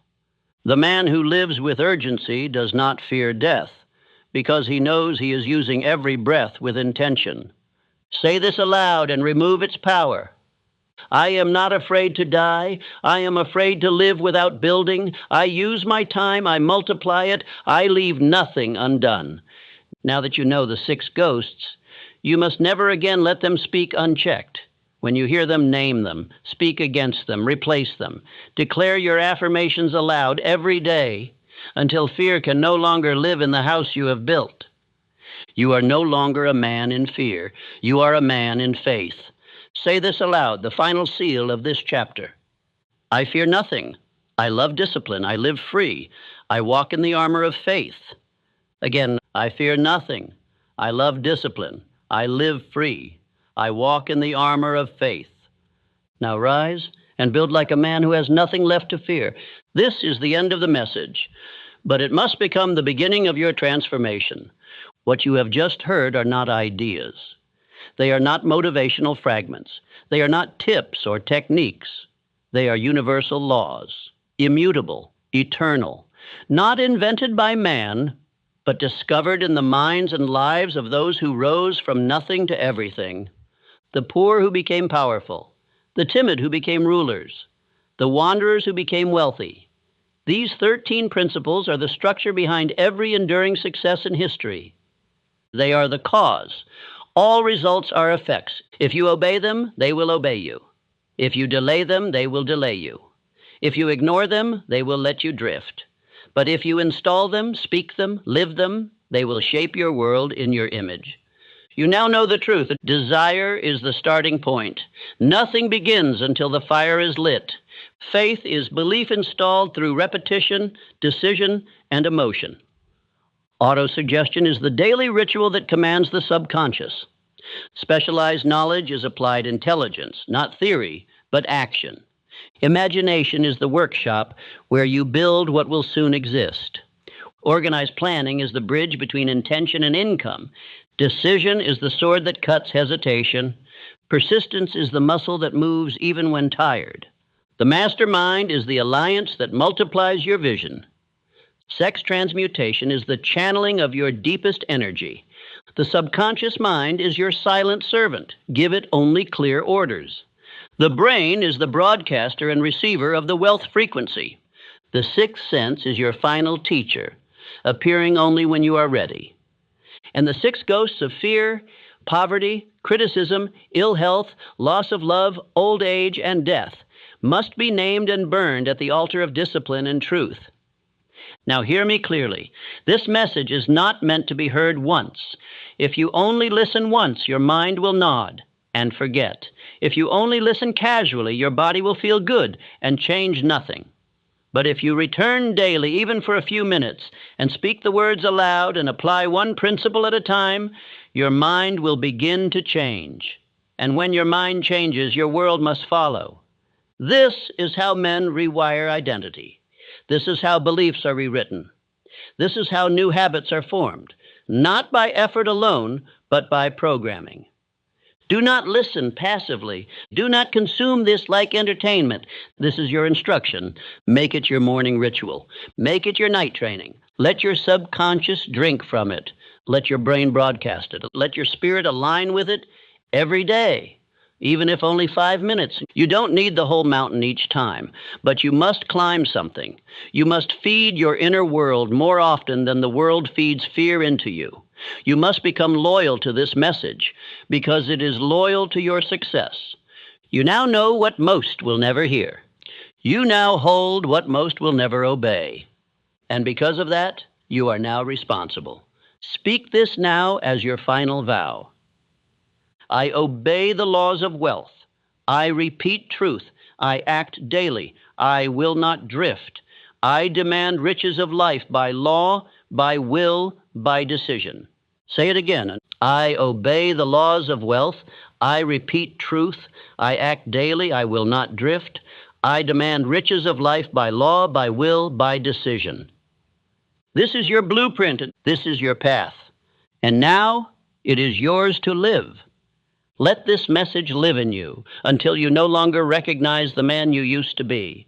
The man who lives with urgency does not fear death, because he knows he is using every breath with intention. Say this aloud and remove its power. I am not afraid to die. I am afraid to live without building. I use my time. I multiply it. I leave nothing undone. Now that you know the 6 ghosts, you must never again let them speak unchecked. When you hear them, name them, speak against them, replace them. Declare your affirmations aloud every day until fear can no longer live in the house you have built. You are no longer a man in fear. You are a man in faith. Say this aloud, the final seal of this chapter. I fear nothing. I love discipline. I live free. I walk in the armor of faith. Again, I fear nothing. I love discipline. I live free. I walk in the armor of faith. Now rise and build like a man who has nothing left to fear. This is the end of the message, but it must become the beginning of your transformation. What you have just heard are not ideas. They are not motivational fragments. They are not tips or techniques. They are universal laws, immutable, eternal, not invented by man, but discovered in the minds and lives of those who rose from nothing to everything, the poor who became powerful, the timid who became rulers, the wanderers who became wealthy. These 13 principles are the structure behind every enduring success in history. They are the cause. All results are effects. If you obey them, they will obey you. If you delay them, they will delay you. If you ignore them, they will let you drift. But if you install them, speak them, live them, they will shape your world in your image. You now know the truth. Desire is the starting point. Nothing begins until the fire is lit. Faith is belief installed through repetition, decision, and emotion. Autosuggestion is the daily ritual that commands the subconscious. Specialized knowledge is applied intelligence, not theory, but action. Imagination is the workshop where you build what will soon exist. Organized planning is the bridge between intention and income. Decision is the sword that cuts hesitation. Persistence is the muscle that moves even when tired. The mastermind is the alliance that multiplies your vision. Sex transmutation is the channeling of your deepest energy. The subconscious mind is your silent servant. Give it only clear orders. The brain is the broadcaster and receiver of the wealth frequency. The sixth sense is your final teacher, appearing only when you are ready. And the six ghosts of fear, poverty, criticism, ill health, loss of love, old age, and death must be named and burned at the altar of discipline and truth. Now hear me clearly. This message is not meant to be heard once. If you only listen once, your mind will nod and forget. If you only listen casually, your body will feel good and change nothing. But if you return daily, even for a few minutes, and speak the words aloud and apply one principle at a time, your mind will begin to change. And when your mind changes, your world must follow. This is how men rewire identity. This is how beliefs are rewritten. This is how new habits are formed, not by effort alone, but by programming. Do not listen passively. Do not consume this like entertainment. This is your instruction. Make it your morning ritual. Make it your night training. Let your subconscious drink from it. Let your brain broadcast it. Let your spirit align with it every day, even if only 5 minutes. You don't need the whole mountain each time, but you must climb something. You must feed your inner world more often than the world feeds fear into you. You must become loyal to this message because it is loyal to your success. You now know what most will never hear. You now hold what most will never obey. And because of that, you are now responsible. Speak this now as your final vow. I obey the laws of wealth. I repeat truth. I act daily. I will not drift. I demand riches of life by law, by will, by decision. Say it again. I obey the laws of wealth. I repeat truth. I act daily. I will not drift. I demand riches of life by law, by will, by decision. This is your blueprint. This is your path. And now it is yours to live. Let this message live in you until you no longer recognize the man you used to be.